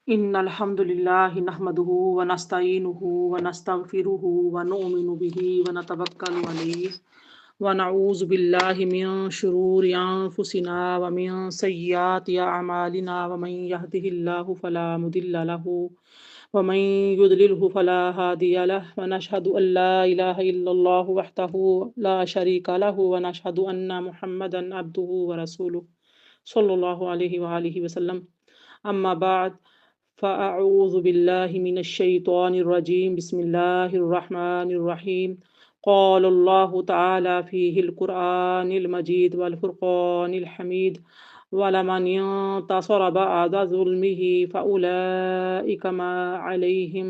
إن الحمد لله نحمده ونستعينه ونستغفره ونؤمن به ونتوكل عليه ونعوذ بالله من شرور أنفسنا ومن سيئات أعمالنا ومن يهده الله فلا مضل له ومن يضلله فلا هادي له ونشهد أن لا إله إلا الله وحده لا شريك له ونشهد أن محمدا عبده ورسوله صلى الله عليه وآله وسلم أما بعد فأعوذ بالله من الشيطان الرجيم بسم الله الرحمن الرحيم قال الله تعالى فيه القرآن المجيد والفرقان الحميد ولمن انتصر بعد ظلمه فأولئك ما عليهم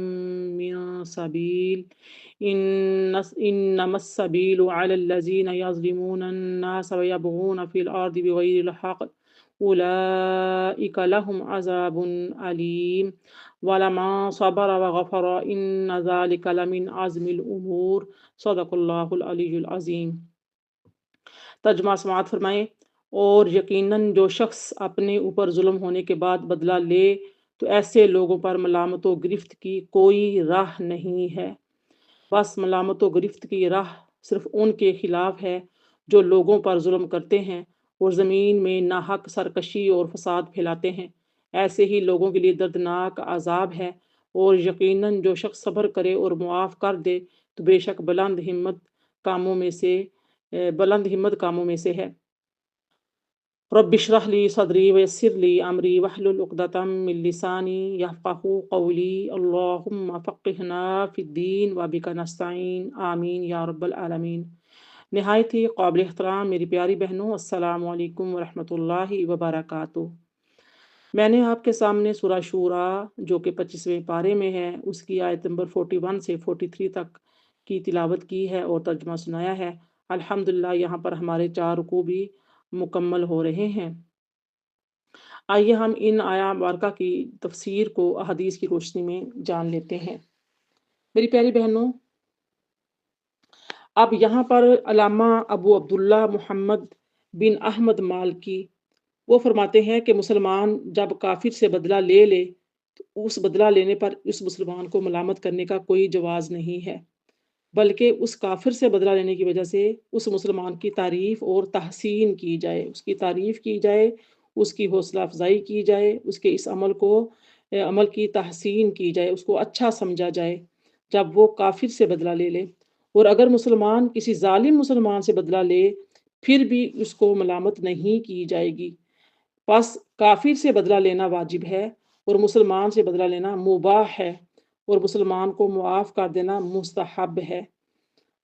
من سبيل إنما السبيل على الذين يظلمون الناس ويبغون في الأرض بغير الحق أولئك لهم عذاب أليم ولمن صبر وغفر إن ذلك لمن عزم الأمور صدق اللہ العلی العظیم۔ ترجمہ سماعت فرمائیں۔ اور یقیناً جو شخص اپنے اوپر ظلم ہونے کے بعد بدلہ لے تو ایسے لوگوں پر ملامت و گرفت کی کوئی راہ نہیں ہے، بس ملامت و گرفت کی راہ صرف ان کے خلاف ہے جو لوگوں پر ظلم کرتے ہیں اور زمین میں ناحق سرکشی اور فساد پھیلاتے ہیں، ایسے ہی لوگوں کے لیے دردناک عذاب ہے۔ اور یقیناً جو شخص صبر کرے اور معاف کر دے تو بے شک بلند ہمت کاموں میں سے ہے۔ رب اشرح لی صدری ویسر لی امری واحلل عقدۃ من لسانی یفقہوا قولی اللہم فقہنا فی الدین وبک نستعین آمین یا رب العالمین۔ نہایت ہی قابل احترام میری پیاری بہنوں، السلام علیکم ورحمۃ اللہ وبرکاتہ۔ میں نے آپ کے سامنے سورہ شورا جو کہ 25ویں پارے میں ہے اس کی آیت نمبر 41 سے 43 تک کی تلاوت کی ہے اور ترجمہ سنایا ہے۔ الحمدللہ یہاں پر ہمارے 4 رکوع بھی مکمل ہو رہے ہیں۔ آئیے ہم ان آیا مبارکہ کی تفسیر کو احادیث کی روشنی میں جان لیتے ہیں۔ میری پیاری بہنوں، اب یہاں پر علامہ ابو عبداللہ محمد بن احمد مالکی وہ فرماتے ہیں کہ مسلمان جب کافر سے بدلہ لے تو اس بدلہ لینے پر اس مسلمان کو ملامت کرنے کا کوئی جواز نہیں ہے، بلکہ اس کافر سے بدلہ لینے کی وجہ سے اس مسلمان کی تعریف اور تحسین کی جائے، اس کی تعریف کی جائے، اس کی حوصلہ افزائی کی جائے، اس کے اس عمل کی تحسین کی جائے، اس کو اچھا سمجھا جائے جب وہ کافر سے بدلہ لے۔ اور اگر مسلمان کسی ظالم مسلمان سے بدلہ لے پھر بھی اس کو ملامت نہیں کی جائے گی۔ پس کافر سے بدلہ لینا واجب ہے اور مسلمان سے بدلہ لینا مباح ہے، اور مسلمان کو معاف کر دینا مستحب ہے۔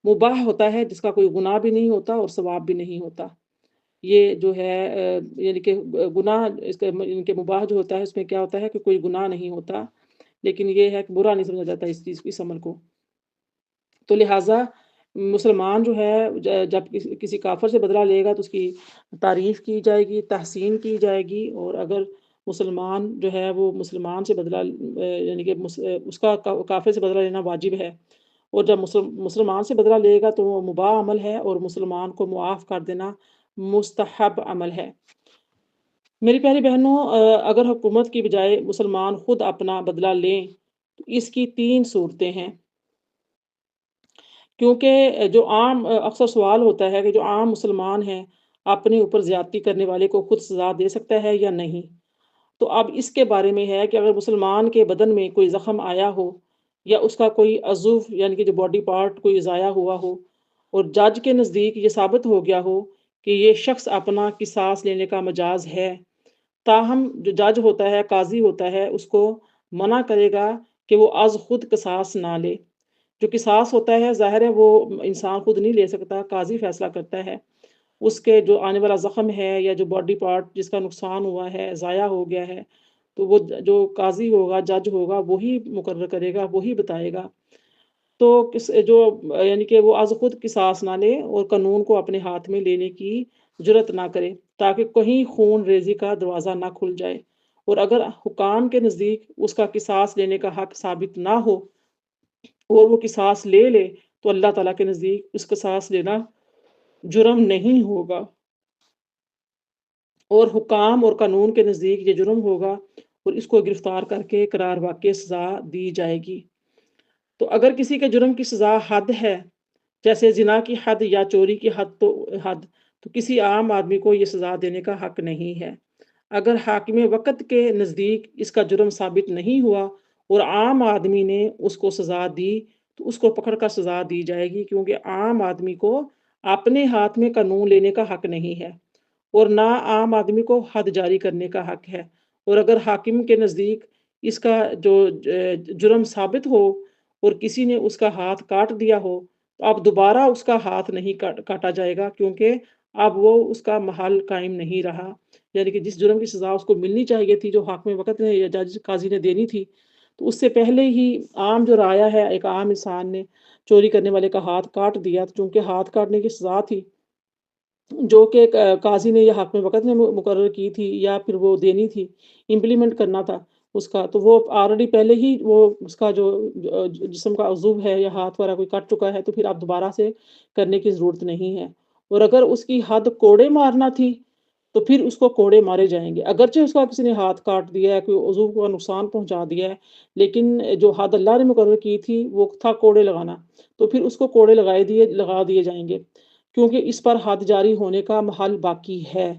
مباح ہوتا ہے جس کا کوئی گناہ بھی نہیں ہوتا اور ثواب بھی نہیں ہوتا۔ یہ جو ہے یعنی کہ گناہ ان کے مباح جو ہوتا ہے اس میں کیا ہوتا ہے کہ کوئی گناہ نہیں ہوتا، لیکن یہ ہے کہ برا نہیں سمجھا جاتا اس چیز اس عمل کو۔ تو لہٰذا مسلمان جو ہے جب کسی کافر سے بدلہ لے گا تو اس کی تعریف کی جائے گی، تحسین کی جائے گی، اور اگر مسلمان جو ہے وہ مسلمان سے بدلہ یعنی کہ اس کا کافر سے بدلہ لینا واجب ہے، اور جب مسلمان سے بدلہ لے گا تو وہ مباح عمل ہے اور مسلمان کو معاف کر دینا مستحب عمل ہے۔ میری پیاری بہنوں، اگر حکومت کی بجائے مسلمان خود اپنا بدلہ لیں تو اس کی 3 صورتیں ہیں، کیونکہ جو عام اکثر سوال ہوتا ہے کہ جو عام مسلمان ہیں اپنے اوپر زیادتی کرنے والے کو خود سزا دے سکتا ہے یا نہیں۔ تو اب اس کے بارے میں ہے کہ اگر مسلمان کے بدن میں کوئی زخم آیا ہو یا اس کا کوئی عضو یعنی کہ جو باڈی پارٹ کوئی ضائع ہوا ہو اور جج کے نزدیک یہ ثابت ہو گیا ہو کہ یہ شخص اپنا قصاص لینے کا مجاز ہے، تاہم جو جج ہوتا ہے، قاضی ہوتا ہے، اس کو منع کرے گا کہ وہ از خود قصاص نہ لے۔ جو قصاص ہوتا ہے ظاہر ہے وہ انسان خود نہیں لے سکتا، قاضی فیصلہ کرتا ہے۔ اس کے جو آنے والا زخم ہے یا جو باڈی پارٹ جس کا نقصان ہوا ہے، ضائع ہو گیا ہے، تو وہ جو قاضی ہوگا، جج ہوگا، وہی مقرر کرے گا، وہی بتائے گا۔ تو یعنی کہ وہ از خود قصاص نہ لے اور قانون کو اپنے ہاتھ میں لینے کی جرت نہ کرے تاکہ کہیں خون ریزی کا دروازہ نہ کھل جائے، اور اگر حکام کے نزدیک اس کا قصاص لینے کا حق ثابت نہ ہو اور وہ قصاص لے تو اللہ تعالیٰ کے نزدیک اس قصاص لینا جرم نہیں ہوگا، اور حکام اور قانون کے نزدیک یہ جرم ہوگا اور اس کو گرفتار کر کے قرار واقع سزا دی جائے گی۔ تو اگر کسی کے جرم کی سزا حد ہے، جیسے زنا کی حد یا چوری کی حد تو کسی عام آدمی کو یہ سزا دینے کا حق نہیں ہے۔ اگر حاکم وقت کے نزدیک اس کا جرم ثابت نہیں ہوا اور عام آدمی نے اس کو سزا دی تو اس کو پکڑ کر سزا دی جائے گی، کیونکہ عام آدمی کو اپنے ہاتھ میں قانون لینے کا حق نہیں ہے اور نہ عام آدمی کو حد جاری کرنے کا حق ہے۔ اور اگر حاکم کے نزدیک اس کا جو جرم ثابت ہو اور کسی نے اس کا ہاتھ کاٹ دیا ہو تو اب دوبارہ اس کا ہاتھ نہیں کاٹا جائے گا، کیونکہ اب وہ اس کا محل قائم نہیں رہا، یعنی کہ جس جرم کی سزا اس کو ملنی چاہیے تھی، جو حاکم وقت نے یا جج قاضی نے دینی تھی، تو اس سے پہلے ہی عام جو رایا ہے، ایک عام انسان نے چوری کرنے والے کا ہاتھ کاٹ دیا، چونکہ ہاتھ کاٹنے کی سزا تھی جو کہ قاضی نے یا حاکم وقت نے مقرر کی تھی یا پھر وہ دینی تھی، امپلیمنٹ کرنا تھا اس کا، تو وہ آلریڈی پہلے ہی وہ اس کا جو جسم کا عضو ہے یا ہاتھ وغیرہ کوئی کٹ چکا ہے، تو پھر اب دوبارہ سے کرنے کی ضرورت نہیں ہے۔ اور اگر اس کی حد کوڑے مارنا تھی تو پھر اس کو کوڑے مارے جائیں گے، اگرچہ اس کا کسی نے ہاتھ کاٹ دیا ہے، کوئی عضو کو نقصان پہنچا دیا ہے، لیکن جو حد اللہ نے مقرر کی تھی وہ تھا کوڑے لگانا، تو پھر اس کو کوڑے لگا دیے جائیں گے، کیونکہ اس پر حد جاری ہونے کا محل باقی ہے۔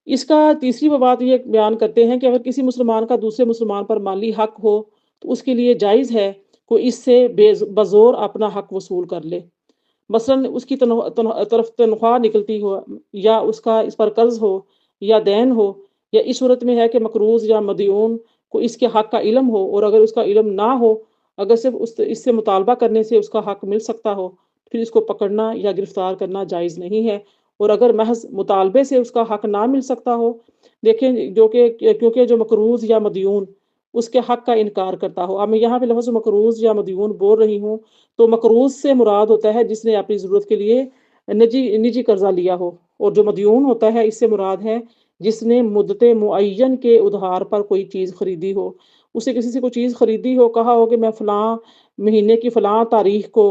اس کا تیسری بات یہ بیان کرتے ہیں کہ اگر کسی مسلمان کا دوسرے مسلمان پر مالی حق ہو تو اس کے لیے جائز ہے کہ اس سے بزور اپنا حق وصول کر لے، مثلاً اس کی طرف تنخواہ نکلتی ہو یا اس کا اس پر قرض ہو یا دین ہو، یا اس صورت میں ہے کہ مقروض یا مدیون کو اس کے حق کا علم ہو، اور اگر اس کا علم نہ ہو، اگر صرف اس سے مطالبہ کرنے سے اس کا حق مل سکتا ہو، پھر اس کو پکڑنا یا گرفتار کرنا جائز نہیں ہے، اور اگر محض مطالبے سے اس کا حق نہ مل سکتا ہو، دیکھیں کیونکہ جو مقروض یا مدیون اس کے حق کا انکار کرتا ہو، اب میں یہاں پہ لفظ مقروض یا مدیون بول رہی ہوں تو مقروض سے مراد ہوتا ہے جس نے اپنی ضرورت کے لیے نجی قرضہ لیا ہو، اور جو مدیون ہوتا ہے اس سے مراد ہے جس نے مدت معین کے ادھار پر کوئی چیز خریدی ہو، اسے کسی سے کوئی چیز خریدی ہو، کہا ہو کہ میں فلاں مہینے کی فلاں تاریخ کو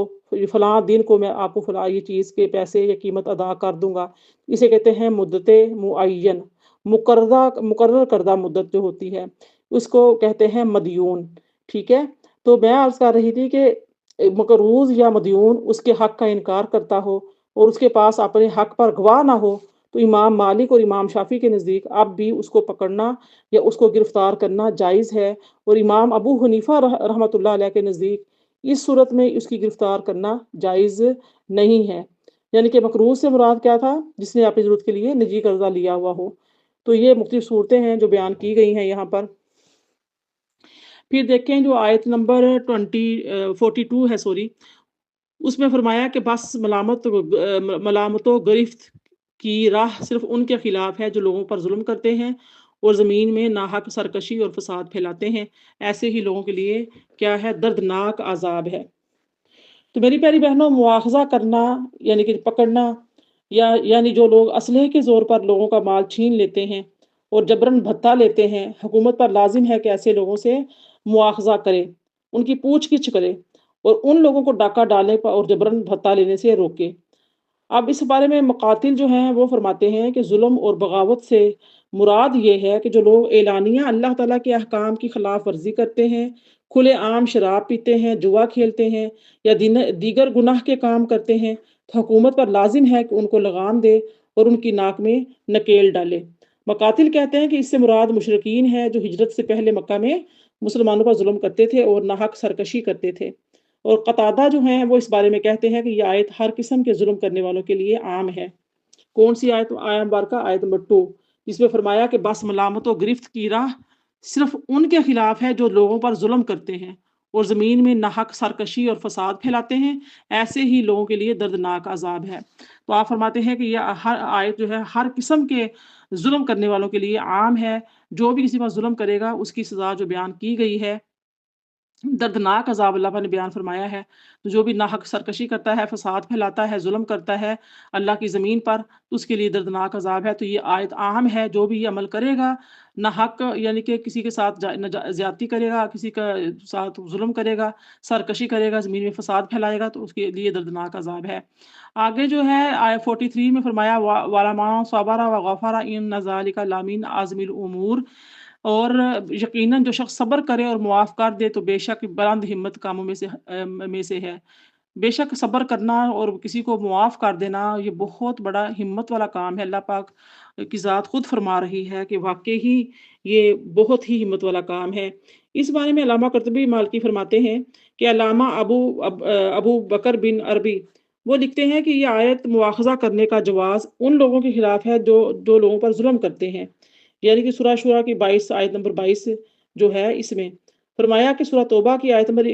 فلاں دن کو میں آپ کو فلاں یہ چیز کے پیسے یا قیمت ادا کر دوں گا، اسے کہتے ہیں مدت معین، مقرر کردہ مدت جو ہوتی ہے اس کو کہتے ہیں مدیون۔ ٹھیک ہے، تو میں عرض کر رہی تھی کہ مقروض یا مدیون اس کے حق کا انکار کرتا ہو اور اس کے پاس اپنے حق پر گواہ نہ ہو تو امام مالک اور امام شافعی کے نزدیک اب بھی اس کو پکڑنا یا اس کو گرفتار کرنا جائز ہے، اور امام ابو حنیفہ رحمۃ اللہ علیہ کے نزدیک اس صورت میں اس کی گرفتار کرنا جائز نہیں ہے، یعنی کہ مقروض سے مراد کیا تھا؟ جس نے اپنی ضرورت کے لیے نجی قرضہ لیا ہوا ہو۔ تو یہ مختلف صورتیں ہیں جو بیان کی گئی ہیں یہاں پر۔ پھر دیکھیں جو آیت نمبر 42 ہے، اس میں فرمایا کہ بس ملامت و گرفت کی راہ صرف ان کے خلاف ہے جو لوگوں پر ظلم کرتے ہیں اور زمین میں ناحق سرکشی اور فساد پھیلاتے ہیں، ایسے ہی لوگوں کے لیے کیا ہے؟ دردناک عذاب ہے۔ تو میری پیاری بہنوں، مواخذہ کرنا یعنی کہ پکڑنا، یعنی جو لوگ اسلحے کے زور پر لوگوں کا مال چھین لیتے ہیں اور جبراً بھتہ لیتے ہیں، حکومت پر لازم ہے کہ ایسے لوگوں سے مواخذہ کرے، ان کی پوچھ گچھ کرے اور ان لوگوں کو ڈاکہ ڈالنے پر اور جبراً بھتہ لینے سے روکے۔ اب اس بارے میں مقاتل جو ہیں وہ فرماتے ہیں کہ ظلم اور بغاوت سے مراد یہ ہے کہ جو لوگ اعلانیہ اللہ تعالیٰ کے احکام کی خلاف ورزی کرتے ہیں، کھلے عام شراب پیتے ہیں، جوا کھیلتے ہیں یا دیگر گناہ کے کام کرتے ہیں، تو حکومت پر لازم ہے کہ ان کو لگام دے اور ان کی ناک میں نکیل ڈالے۔ مقاتل کہتے ہیں کہ اس سے مراد مشرکین ہے جو ہجرت سے پہلے مکہ میں مسلمانوں پر ظلم کرتے تھے اور ناحق سرکشی کرتے تھے، اور قتادہ جو ہیں وہ اس بارے میں کہتے ہیں کہ یہ آیت ہر قسم کے ظلم کرنے والوں کے لیے عام ہے۔ کون سی آیت مبارکہ؟ آیت نمبر 2، جس میں فرمایا کہ بس ملامت و گرفت کی راہ صرف ان کے خلاف ہے جو لوگوں پر ظلم کرتے ہیں اور زمین میں ناحق سرکشی اور فساد پھیلاتے ہیں، ایسے ہی لوگوں کے لیے دردناک عذاب ہے۔ تو آپ فرماتے ہیں کہ یہ ہر آیت جو ہے ہر قسم کے ظلم کرنے والوں کے لیے عام ہے، جو بھی کسی پر ظلم کرے گا اس کی سزا جو بیان کی گئی ہے، دردناک عذاب اللہ نے بیان فرمایا ہے۔ تو جو بھی ناحق سرکشی کرتا ہے، فساد پھیلاتا ہے، ظلم کرتا ہے اللہ کی زمین پر، تو اس کے لیے دردناک عذاب ہے۔ تو یہ آیت عام ہے، جو بھی یہ عمل کرے گا ناحق، یعنی کہ کسی کے ساتھ زیادتی کرے گا، کسی کے ساتھ ظلم کرے گا، سرکشی کرے گا، زمین میں فساد پھیلائے گا، تو اس کے لیے دردناک عذاب ہے۔ آگے جو ہے آیت 43 میں فرمایا وَلَمَن صَبَرَ وَغَفَرَ إِنَّ ذَلِكَ لَمِنْ عَزْمِ الْأُمُورِ، اور یقیناً جو شخص صبر کرے اور معاف کر دے تو بے شک بلند ہمت کاموں میں سے ہے۔ بے شک صبر کرنا اور کسی کو معاف کر دینا یہ بہت بڑا ہمت والا کام ہے۔ اللہ پاک کی ذات خود فرما رہی ہے کہ واقعی ہی یہ بہت ہی ہمت والا کام ہے۔ اس بارے میں علامہ قرطبی مالکی فرماتے ہیں کہ علامہ ابو بکر بن عربی وہ لکھتے ہیں کہ یہ آیت مواخذہ کرنے کا جواز ان لوگوں کے خلاف ہے جو لوگوں پر ظلم کرتے ہیں، یعنی کہ سورہ شورا کی 22 آیت نمبر 22 جو ہے اس میں فرمایا کہ سورہ توبہ کی آیت نمبر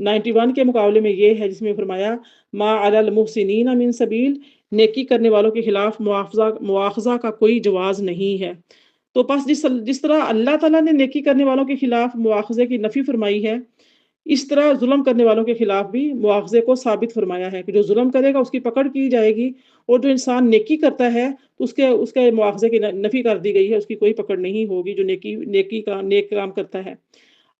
91 کے مقابلے میں یہ ہے جس میں فرمایا ما علی المحسنین من سبیل، نیکی کرنے والوں کے خلاف مواخذہ کا کوئی جواز نہیں ہے۔ تو پس جس طرح اللہ تعالیٰ نے نیکی کرنے والوں کے خلاف مواخذے کی نفی فرمائی ہے، اس طرح ظلم کرنے والوں کے خلاف بھی مواخذے کو ثابت فرمایا ہے کہ جو ظلم کرے گا اس کی پکڑ کی جائے گی، اور جو انسان نیکی کرتا ہے تو اس کے مواخذے کی نفی کر دی گئی ہے، اس کی کوئی پکڑ نہیں ہوگی جو نیک کام کرتا ہے،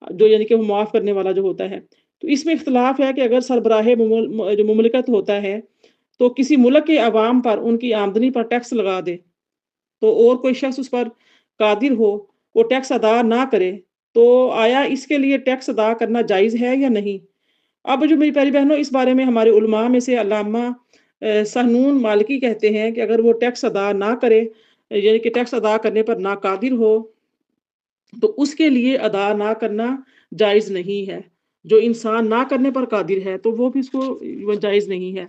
جو یعنی کہ وہ معاف کرنے والا جو ہوتا ہے۔ تو اس میں اختلاف ہے کہ اگر سربراہ جو مملکت ہوتا ہے تو کسی ملک کے عوام پر ان کی آمدنی پر ٹیکس لگا دے، تو اور کوئی شخص اس پر قادر ہو وہ ٹیکس ادا نہ کرے، تو آیا اس کے لیے ٹیکس ادا کرنا جائز ہے یا نہیں؟ اب جو میری پیاری بہنوں اس بارے میں ہمارے علماء میں سے علامہ سہنون مالکی کہتے ہیں کہ اگر وہ ٹیکس ادا نہ کرے، یعنی کہ ٹیکس ادا کرنے پر ناقادر ہو، تو اس کے لیے ادا نہ کرنا جائز نہیں ہے۔ جو انسان نہ کرنے پر قادر ہے تو وہ بھی اس کو جائز نہیں ہے۔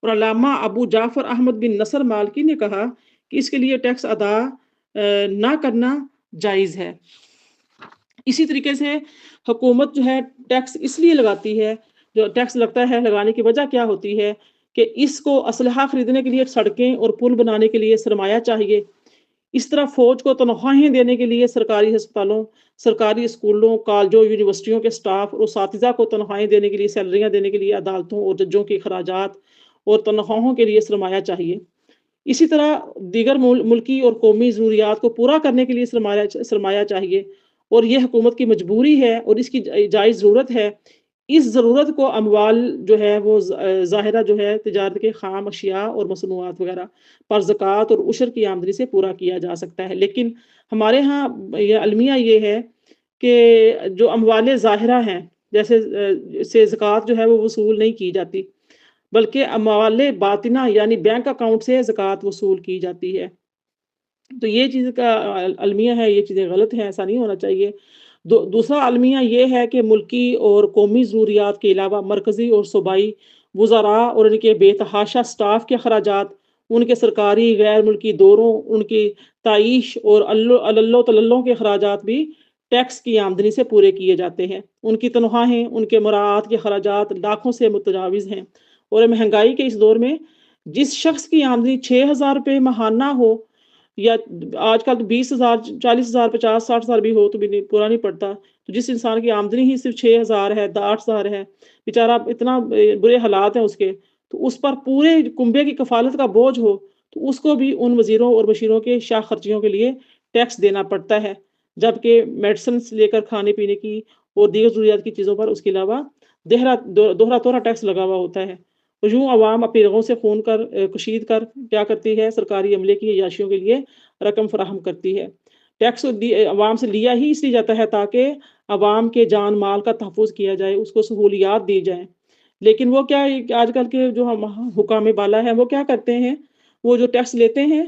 اور علامہ ابو جعفر احمد بن نصر مالکی نے کہا کہ اس کے لیے ٹیکس ادا نہ کرنا جائز ہے۔ اسی طریقے سے حکومت جو ہے ٹیکس اس لیے لگاتی ہے، جو ٹیکس لگتا ہے لگانے کی وجہ کیا ہوتی ہے کہ اس کو اسلحہ خریدنے کے لیے سڑکیں اور پل بنانے کے لیے سرمایہ چاہیے، اس طرح فوج کو تنخواہیں دینے کے لیے سرکاری ہسپتالوں، سرکاری اسکولوں، کالجوں، یونیورسٹیوں کے سٹاف اور اساتذہ کو تنخواہیں دینے کے لیے، سیلریاں دینے کے لیے عدالتوں اور ججوں کے اخراجات اور تنخواہوں کے لیے سرمایہ چاہیے۔ اسی طرح دیگر ملکی اور قومی ضروریات کو پورا کرنے کے لیے سرمایہ چاہیے، اور یہ حکومت کی مجبوری ہے اور اس کی جائز ضرورت ہے۔ اس ضرورت کو اموال جو ہے وہ ظاہرہ جو ہے تجارت کے خام اشیاء اور مصنوعات وغیرہ پر زکوٰۃ اور عشر کی آمدنی سے پورا کیا جا سکتا ہے، لیکن ہمارے ہاں یہ المیہ یہ ہے کہ جو اموال ظاہرہ ہیں جیسے سے زکوٰۃ جو ہے وہ وصول نہیں کی جاتی، بلکہ اموال باطنہ یعنی بینک اکاؤنٹ سے زکوٰۃ وصول کی جاتی ہے۔ تو یہ چیز کا المیہ ہے، یہ چیزیں غلط ہیں، ایسا نہیں ہونا چاہیے۔ دوسرا المیہ یہ ہے کہ ملکی اور قومی ضروریات کے علاوہ مرکزی اور صوبائی وزراء اور ان کے بے تحاشا سٹاف کے اخراجات، ان کے سرکاری غیر ملکی دوروں، ان کی تعیش اور اللہ تللوں کے اخراجات بھی ٹیکس کی آمدنی سے پورے کیے جاتے ہیں۔ ان کی تنخواہیں، ان کے مراعات کے اخراجات لاکھوں سے متجاوز ہیں، اور مہنگائی کے اس دور میں جس شخص کی آمدنی 6,000 روپے ماہانہ ہو، یا آج کل تو 20,000 40,000 50 60,000 بھی ہو تو بھی پورا نہیں پڑتا، تو جس انسان کی آمدنی ہی صرف 6,000 ہے 8,000 ہے، بیچارہ اتنا برے حالات ہیں اس کے، تو اس پر پورے کنبے کی کفالت کا بوجھ ہو تو اس کو بھی ان وزیروں اور مشیروں کے شاہ خرچیوں کے لیے ٹیکس دینا پڑتا ہے، جبکہ میڈیسن سے لے کر کھانے پینے کی اور دیگر ضروریات کی چیزوں پر اس کے علاوہ دوہرا توہرا ٹیکس لگا ہوا ہوتا ہے۔ اور یوں عوام اپنی رگوں سے خون کشید کر کیا کرتی ہے، سرکاری عملے کی عیاشیوں کے لیے رقم فراہم کرتی ہے۔ ٹیکس عوام سے لیا ہی اس لیے جاتا ہے تاکہ عوام کے جان مال کا تحفظ کیا جائے، اس کو سہولیات دی جائیں، لیکن وہ کیا آج کل کے جو ہم حکام بالا ہیں وہ کیا کرتے ہیں، وہ جو ٹیکس لیتے ہیں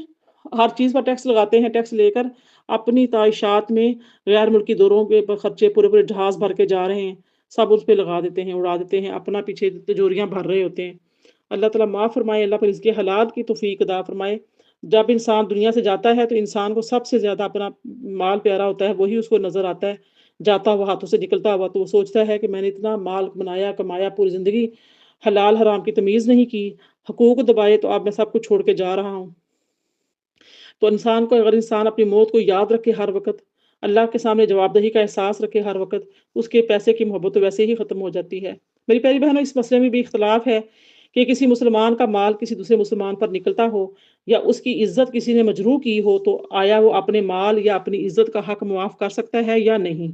ہر چیز پر ٹیکس لگاتے ہیں، ٹیکس لے کر اپنی تعیشات میں غیر ملکی دوروں کے خرچے پورے جہاز بھر کے جا رہے ہیں، سب اس پہ لگا دیتے ہیں، اڑا دیتے ہیں، اپنا پیچھے تجوریاں بھر رہے ہوتے ہیں۔ اللہ تعالیٰ معاف فرمائے، اللہ پر اس کے حالات کی توفیق عطا فرمائے۔ جب انسان دنیا سے جاتا ہے تو انسان کو سب سے زیادہ اپنا مال پیارا ہوتا ہے، وہی اس کو نظر آتا ہے جاتا ہوا، ہاتھوں سے نکلتا ہوا، تو وہ سوچتا ہے کہ میں نے اتنا مال بنایا کمایا، پوری زندگی حلال حرام کی تمیز نہیں کی، حقوق دبائے، تو اب میں سب کچھ چھوڑ کے جا رہا ہوں۔ تو انسان کو اگر انسان اپنی موت کو یاد رکھے ہر وقت، اللہ کے سامنے جواب دہی کا احساس رکھے ہر وقت، اس کے پیسے کی محبت تو ویسے ہی ختم ہو جاتی ہے۔ میری پیاری بہنوں، اس مسئلے میں بھی اختلاف ہے کہ کسی مسلمان کا مال کسی دوسرے مسلمان پر نکلتا ہو یا اس کی عزت کسی نے مجروح کی ہو، تو آیا وہ اپنے مال یا اپنی عزت کا حق معاف کر سکتا ہے یا نہیں؟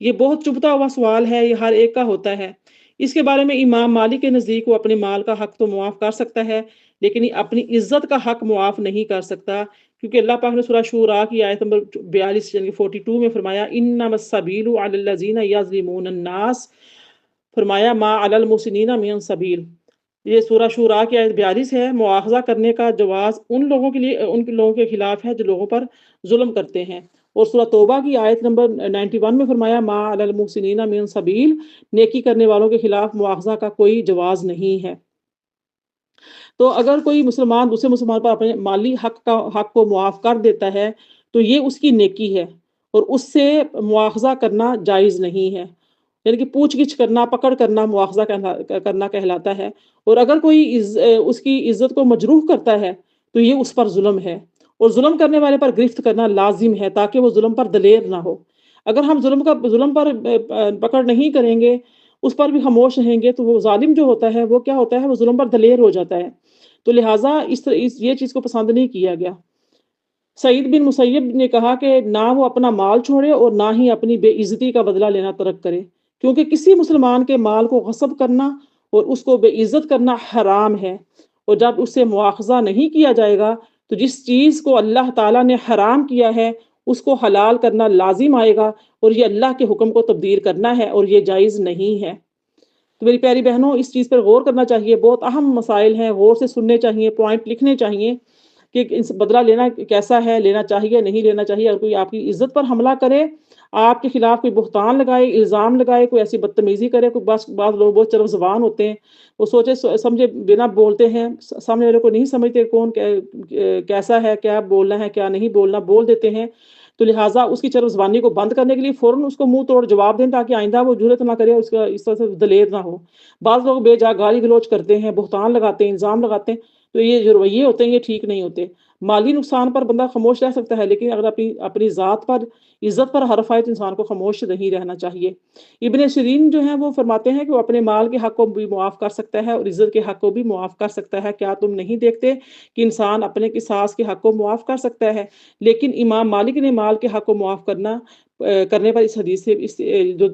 یہ بہت چبھتا ہوا سوال ہے، یہ ہر ایک کا ہوتا ہے۔ اس کے بارے میں امام مالک کے نزدیک وہ اپنے مال کا حق تو معاف کر سکتا ہے، لیکن اپنی عزت کا حق معاف نہیں کر سکتا، کیونکہ اللہ پاک نے سورہ شورا کی آیت نمبر 42 یعنی 42 میں فرمایا انما السبیل علی الذین یظلمون الناس، فرمایا ما علی المحسنین من سبیل۔ یہ سورہ شورا کی آیت 42 ہے۔ مواخذہ کرنے کا جواز ان لوگوں کے لیے، ان لوگوں کے خلاف ہے جو لوگوں پر ظلم کرتے ہیں۔ اور سورہ توبہ کی آیت نمبر 91 میں فرمایا ما علی المحسنین من سبیل، نیکی کرنے والوں کے خلاف مواخذہ کا کوئی جواز نہیں ہے۔ تو اگر کوئی مسلمان دوسرے مسلمان پر اپنے مالی حق کو معاف کر دیتا ہے تو یہ اس کی نیکی ہے، اور اس سے مواخذہ کرنا جائز نہیں ہے، یعنی کہ پوچھ گچھ کرنا، پکڑ کرنا مواخذہ کرنا کہلاتا ہے۔ اور اگر کوئی اس کی عزت کو مجروح کرتا ہے تو یہ اس پر ظلم ہے، اور ظلم کرنے والے پر گرفت کرنا لازم ہے تاکہ وہ ظلم پر دلیر نہ ہو۔ اگر ہم ظلم پر پکڑ نہیں کریں گے، اس پر بھی خاموش رہیں گے، تو وہ ظالم جو ہوتا ہے وہ کیا ہوتا ہے، وہ ظلم پر دلیر ہو جاتا ہے۔ تو لہٰذا یہ چیز کو پسند نہیں کیا گیا۔ سعید بن مسیب نے کہا کہ نہ وہ اپنا مال چھوڑے اور نہ ہی اپنی بے عزتی کا بدلہ لینا ترک کرے، کیونکہ کسی مسلمان کے مال کو غصب کرنا اور اس کو بے عزت کرنا حرام ہے، اور جب اس سے مواخذہ نہیں کیا جائے گا تو جس چیز کو اللہ تعالیٰ نے حرام کیا ہے اس کو حلال کرنا لازم آئے گا، اور یہ اللہ کے حکم کو تبدیل کرنا ہے، اور یہ جائز نہیں ہے۔ تو میری پیاری بہنوں، اس چیز پر غور کرنا چاہیے، بہت اہم مسائل ہیں، غور سے سننے چاہیے، پوائنٹ لکھنے چاہیے کہ بدلہ لینا کیسا ہے، لینا چاہیے نہیں لینا چاہیے۔ اگر کوئی آپ کی عزت پر حملہ کرے، آپ کے خلاف کوئی بہتان لگائے، الزام لگائے، کوئی ایسی بدتمیزی کرے، کوئی بعض لوگ بہت چرب زبان ہوتے ہیں، وہ سوچے سمجھے بنا بولتے ہیں، سامنے والے کو نہیں سمجھتے کون کیسا ہے، کیا بولنا ہے کیا نہیں بولنا، بول دیتے ہیں۔ تو لہٰذا اس کی چرب زبانی کو بند کرنے کے لیے فوراً اس کو منہ توڑ جواب دیں تاکہ آئندہ وہ جرات نہ کرے، اس طرح سے دلیر نہ ہو۔ بعض لوگ بے جا گالی گلوچ کرتے ہیں، بہتان لگاتے ہیں، الزام لگاتے ہیں، تو یہ جو رویے ہوتے ہیں یہ ٹھیک نہیں ہوتے۔ مالی نقصان پر بندہ خاموش رہ سکتا ہے، لیکن اگر اپنی ذات پر، عزت پر حرف آئے تو انسان کو خاموش نہیں رہنا چاہیے۔ ابن سیرین جو ہیں وہ فرماتے ہیں کہ وہ اپنے مال کے حق کو بھی معاف کر سکتا ہے اور عزت کے حق کو بھی معاف کر سکتا ہے۔ کیا تم نہیں دیکھتے کہ انسان اپنے قصاص کے حق کو معاف کر سکتا ہے؟ لیکن امام مالک نے مال کے حق کو معاف کرنے پر اس حدیث سے جو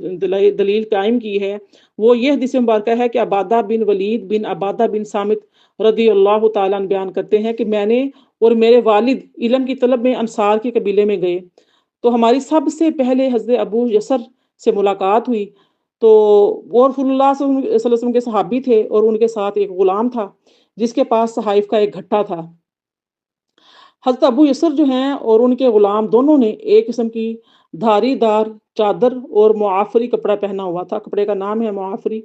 دلیل قائم کی ہے وہ یہ حدیث مبارکہ ہے کہ عبادہ بن ولید بن عبادہ بن صامت رضی اللہ تعالیٰ عنہ بیان کرتے ہیں کہ میں نے اور میرے والد علم کی طلب میں انصار کے قبیلے میں گئے، تو ہماری سب سے پہلے حضرت ابو یسر سے ملاقات ہوئی۔ تو وہ رسول اللہ صلی اللہ علیہ وسلم کے صحابی تھے، اور ان کے ساتھ ایک غلام تھا جس کے پاس صحائف کا ایک گھٹا تھا۔ حضرت ابو یسر جو ہیں اور ان کے غلام دونوں نے ایک قسم کی دھاری دار چادر اور معافری کپڑا پہنا ہوا تھا، کپڑے کا نام ہے معافری۔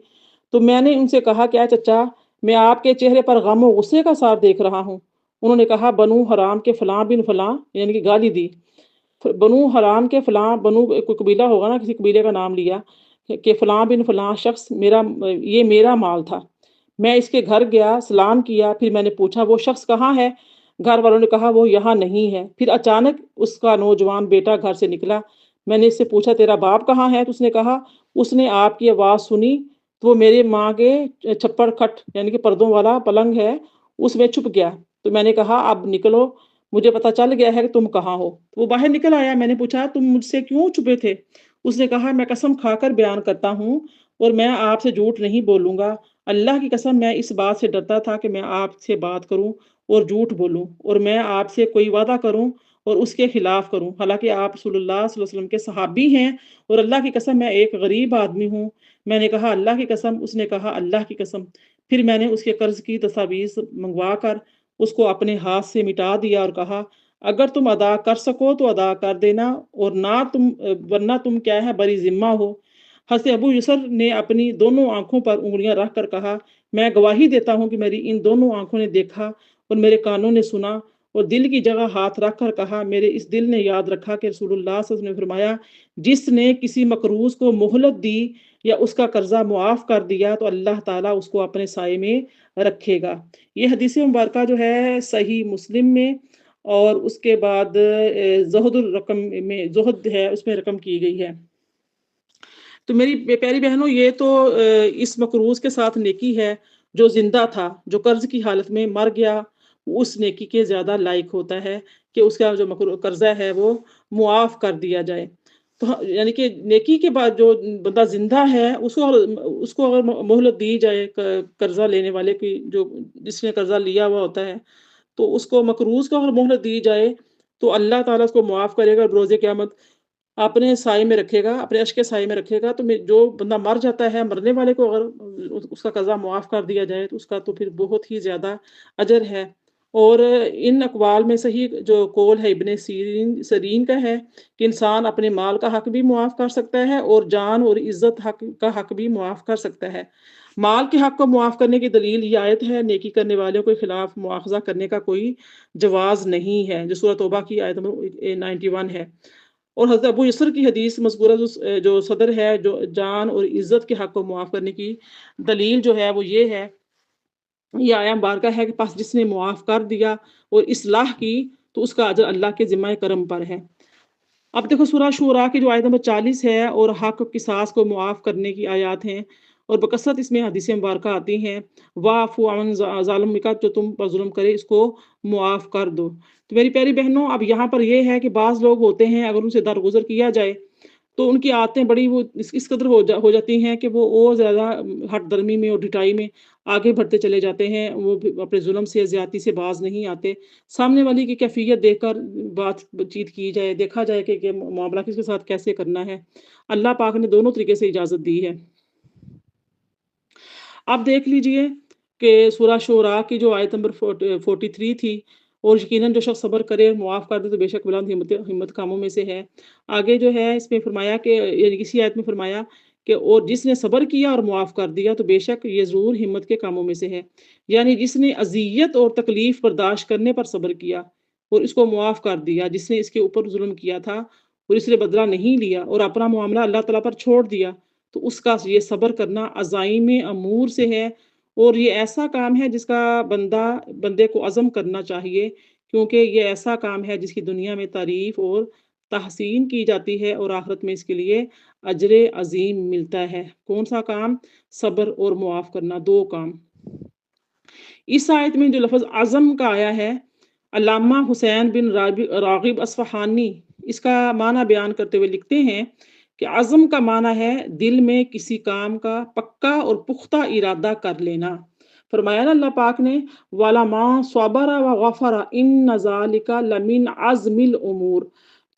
تو میں نے ان سے کہا کیا چچا، میں آپ کے چہرے پر غم و غصے کا اثر دیکھ رہا ہوں۔ انہوں نے کہا بنو حرام کے فلاں بن فلاں، یعنی کہ گالی دی، بنو حرام کے فلاں، بنو کوئی قبیلہ ہوگا نا، کسی قبیلے کا نام لیا کہ فلاں بن فلاں شخص یہ میرا مال تھا، میں اس کے گھر گیا، سلام کیا، پھر میں نے پوچھا وہ شخص کہاں ہے؟ گھر والوں نے کہا وہ یہاں نہیں ہے۔ پھر اچانک اس کا نوجوان بیٹا گھر سے نکلا، میں نے اس سے پوچھا تیرا باپ کہاں ہے؟ تو اس نے کہا اس نے آپ کی آواز سنی تو وہ میرے ماں کے چھپڑ کھٹ یعنی کہ پردوں والا پلنگ ہے اس میں چھپ گیا۔ تو میں نے کہا اب نکلو، مجھے پتا چل گیا ہے کہ تم کہاں ہو۔ وہ باہر نکل آیا، میں نے پوچھا تم مجھ سے کیوں چھپے تھے؟ اس نے کہا میں قسم کھا کر بیان کرتا ہوں اور میں آپ سے جھوٹ نہیں بولوں گا، اللہ کی قسم میں اس بات سے ڈرتا تھا کہ میں آپ سے بات کروں اور جھوٹ بولوں، اور میں آپ سے کوئی وعدہ کروں اور اس کے خلاف کروں، حالانکہ آپ رسول اللہ صلی اللہ علیہ وسلم کے صحابی ہیں، اور اللہ کی قسم میں ایک غریب آدمی ہوں۔ میں نے کہا اللہ کی قسم، اس نے کہا اللہ کی قسم۔ پھر میں نے اس کے قرض کی تصاویر منگوا کر اس کو اپنے ہاتھ سے مٹا دیا اور کہا اگر تم ادا کر سکو تو ادا کر دینا، اور ورنہ تم کیا ہے بری ذمہ ہو۔ حضرت ابو یسر نے اپنی دونوں آنکھوں پر انگلیاں رکھ کر کہا میں گواہی دیتا ہوں کہ میری ان دونوں آنکھوں نے دیکھا اور میرے کانوں نے سنا، اور دل کی جگہ ہاتھ رکھ کر کہا میرے اس دل نے یاد رکھا کہ رسول اللہ صلی اللہ علیہ وسلم نے فرمایا جس نے کسی مقروض کو مہلت دی یا اس کا قرضہ معاف کر دیا تو اللہ تعالیٰ اس کو اپنے سائے میں رکھے گا۔ یہ حدیث مبارکہ جو ہے صحیح مسلم میں، اور اس کے بعد زہد الرقم میں، زہد ہے اس میں رقم کی گئی ہے۔ تو میری پیاری بہنوں، یہ تو اس مقروض کے ساتھ نیکی ہے، جو زندہ تھا، جو قرض کی حالت میں مر گیا، اس نیکی کے زیادہ لائق ہوتا ہے کہ اس کا جو قرضہ ہے وہ معاف کر دیا جائے۔ تو یعنی کہ نیکی کے بعد جو بندہ زندہ ہے اس کو اگر مہلت دی جائے، قرضہ لینے والے کی، جو جس نے قرضہ لیا ہوا ہوتا ہے، تو اس کو مقروض کو اگر مہلت دی جائے تو اللہ تعالیٰ اس کو معاف کرے گا اور بروز قیامت اپنے سائے میں رکھے گا، اپنے عرش کے سائے میں رکھے گا۔ تو جو بندہ مر جاتا ہے، مرنے والے کو اگر اس کا قضا معاف کر دیا جائے تو اس کا تو پھر بہت ہی زیادہ اجر ہے۔ اور ان اقوال میں صحیح جو قول ہے ابن سیرین کا ہے کہ انسان اپنے مال کا حق بھی معاف کر سکتا ہے اور جان اور عزت کا حق بھی معاف کر سکتا ہے۔ مال کے حق کو معاف کرنے کی دلیل یہ آیت ہے، نیکی کرنے والوں کے خلاف مواخذہ کرنے کا کوئی جواز نہیں ہے، جو سورۃ توبہ کی آیت نمبر 91 ہے۔ اور حضرت ابو یسر کی حدیث مذکورہ جو صدر ہے، جو جان اور عزت کے حق کو معاف کرنے کی دلیل جو ہے وہ یہ ہے، یہ آیا مبارکہ ہے کہ پس جس نے معاف کر دیا اور اصلاح کی تو اس کا اجر اللہ کے ذمہ کرم پر ہے۔ اب دیکھو سورہ شعراء کی جو آیت نمبر 40 ہے اور حق قصاص کو معاف کرنے کی آیات ہیں، اور بکثرت اس میں حدیث مبارکہ آتی ہیں، واعفو عن ظالم کا، جو تم پر ظلم کرے اس کو معاف کر دو۔ تو میری پیاری بہنوں، اب یہاں پر یہ ہے کہ بعض لوگ ہوتے ہیں اگر ان سے درگزر کیا جائے تو ان کی عادتیں بڑی وہ اس قدر ہو جاتی ہیں کہ وہ اور زیادہ ہٹ درمی میں اور ڈٹائی میں آگے بڑھتے چلے جاتے ہیں، وہ اپنے ظلم سے زیادتی سے باز نہیں آتے۔ سامنے والی کی کیفیت دیکھ کر بات چیت کی جائے، دیکھا جائے کہ معاملہ کس کے ساتھ کیسے کرنا ہے۔ اللہ پاک نے دونوں طریقے سے اجازت دی ہے۔ آپ دیکھ لیجئے کہ سورہ شعراء کی جو آیت نمبر 43 تھی، اور یقیناً جو شخص صبر کرے معاف کر دے تو بے شک بلند ہمت کاموں میں سے ہے۔ آگے جو ہے اس میں فرمایا کہ یعنی کسی آیت میں فرمایا کہ اور جس نے صبر کیا اور معاف کر دیا تو بے شک یہ ضرور ہمت کے کاموں میں سے ہے، یعنی جس نے اذیت اور تکلیف برداشت کرنے پر صبر کیا اور اس کو معاف کر دیا، جس نے اس کے اوپر ظلم کیا تھا اور اس نے بدلہ نہیں لیا اور اپنا معاملہ اللہ تعالیٰ پر چھوڑ دیا، تو اس کا یہ صبر کرنا عزائم امور سے ہے، اور یہ ایسا کام ہے جس کا بندے کو عزم کرنا چاہیے، کیونکہ یہ ایسا کام ہے جس کی دنیا میں تعریف اور تحسین کی جاتی ہے اور آخرت میں اس کے لیے اجر عظیم ملتا ہے۔ کون سا کام؟ صبر اور معاف کرنا، دو کام۔ اس آیت میں جو لفظ عزم کا آیا ہے، علامہ حسین بن راغب اصفہانی اس کا معنی بیان کرتے ہوئے لکھتے ہیں کہ عزم کا معنی ہے دل میں کسی کام کا پکا اور پختہ ارادہ کر لینا۔ فرمایا نا اللہ پاک نے وَلَمَا صَبَرَ وَغَفَرَ إِنَّ ذَلِكَ لَمِنْ عَزْمِ الْأُمُورِ۔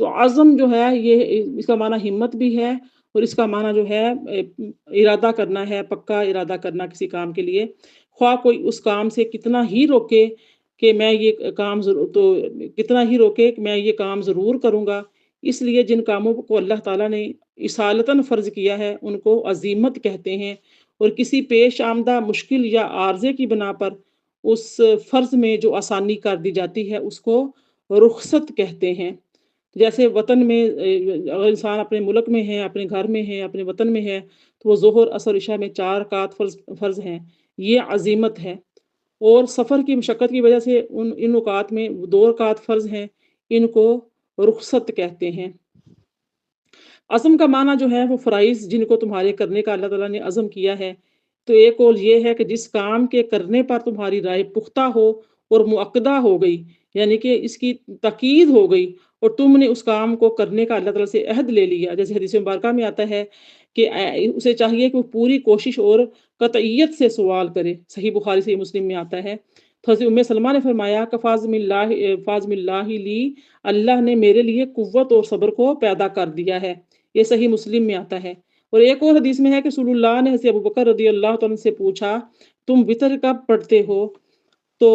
تو عزم جو ہے یہ اس کا معنی ہمت بھی ہے، اور اس کا معنی جو ہے ارادہ کرنا ہے، پکا ارادہ کرنا کسی کام کے لیے، خواہ کوئی اس کام سے کتنا ہی روکے کہ میں یہ کام ضرور کروں گا۔ اس لیے جن کاموں کو اللہ تعالیٰ نے اصالتاً فرض کیا ہے ان کو عزیمت کہتے ہیں، اور کسی پیش آمدہ مشکل یا عارضے کی بنا پر اس فرض میں جو آسانی کر دی جاتی ہے اس کو رخصت کہتے ہیں۔ جیسے وطن میں اگر انسان اپنے ملک میں ہے، اپنے گھر میں ہے، اپنے وطن میں ہے، تو وہ ظہر عصر عشاء میں 4 رکعت فرض ہیں، یہ عزیمت ہے۔ اور سفر کی مشقت کی وجہ سے ان اوقات میں 2 رکعت فرض ہیں، ان کو رخصت کہتے ہیں۔ عزم کا معنی جو ہے وہ فرائض جن کو تمہارے کرنے کا اللہ تعالیٰ نے عزم کیا ہے۔ تو ایک قول یہ ہے کہ جس کام کے کرنے پر تمہاری رائے پختہ ہو اور مؤکدہ ہو گئی، یعنی کہ اس کی تاکید ہو گئی اور تم نے اس کام کو کرنے کا اللہ تعالیٰ سے عہد لے لیا، جیسے حدیث مبارکہ میں آتا ہے کہ اسے چاہیے کہ وہ پوری کوشش اور قطعیت سے سوال کرے، صحیح بخاری صحیح مسلم میں آتا ہے۔ تو حضرت ام سلمہ نے فرمایا کہ فاضم اللہ لی، اللہ نے میرے لیے قوت اور صبر کو پیدا کر دیا ہے، یہ صحیح مسلم میں آتا ہے۔ اور ایک اور حدیث میں ہے کہ رسول اللہ نے حضرت ابوبکر رضی اللہ تعالیٰ سے پوچھا تم وتر کب پڑھتے ہو؟ تو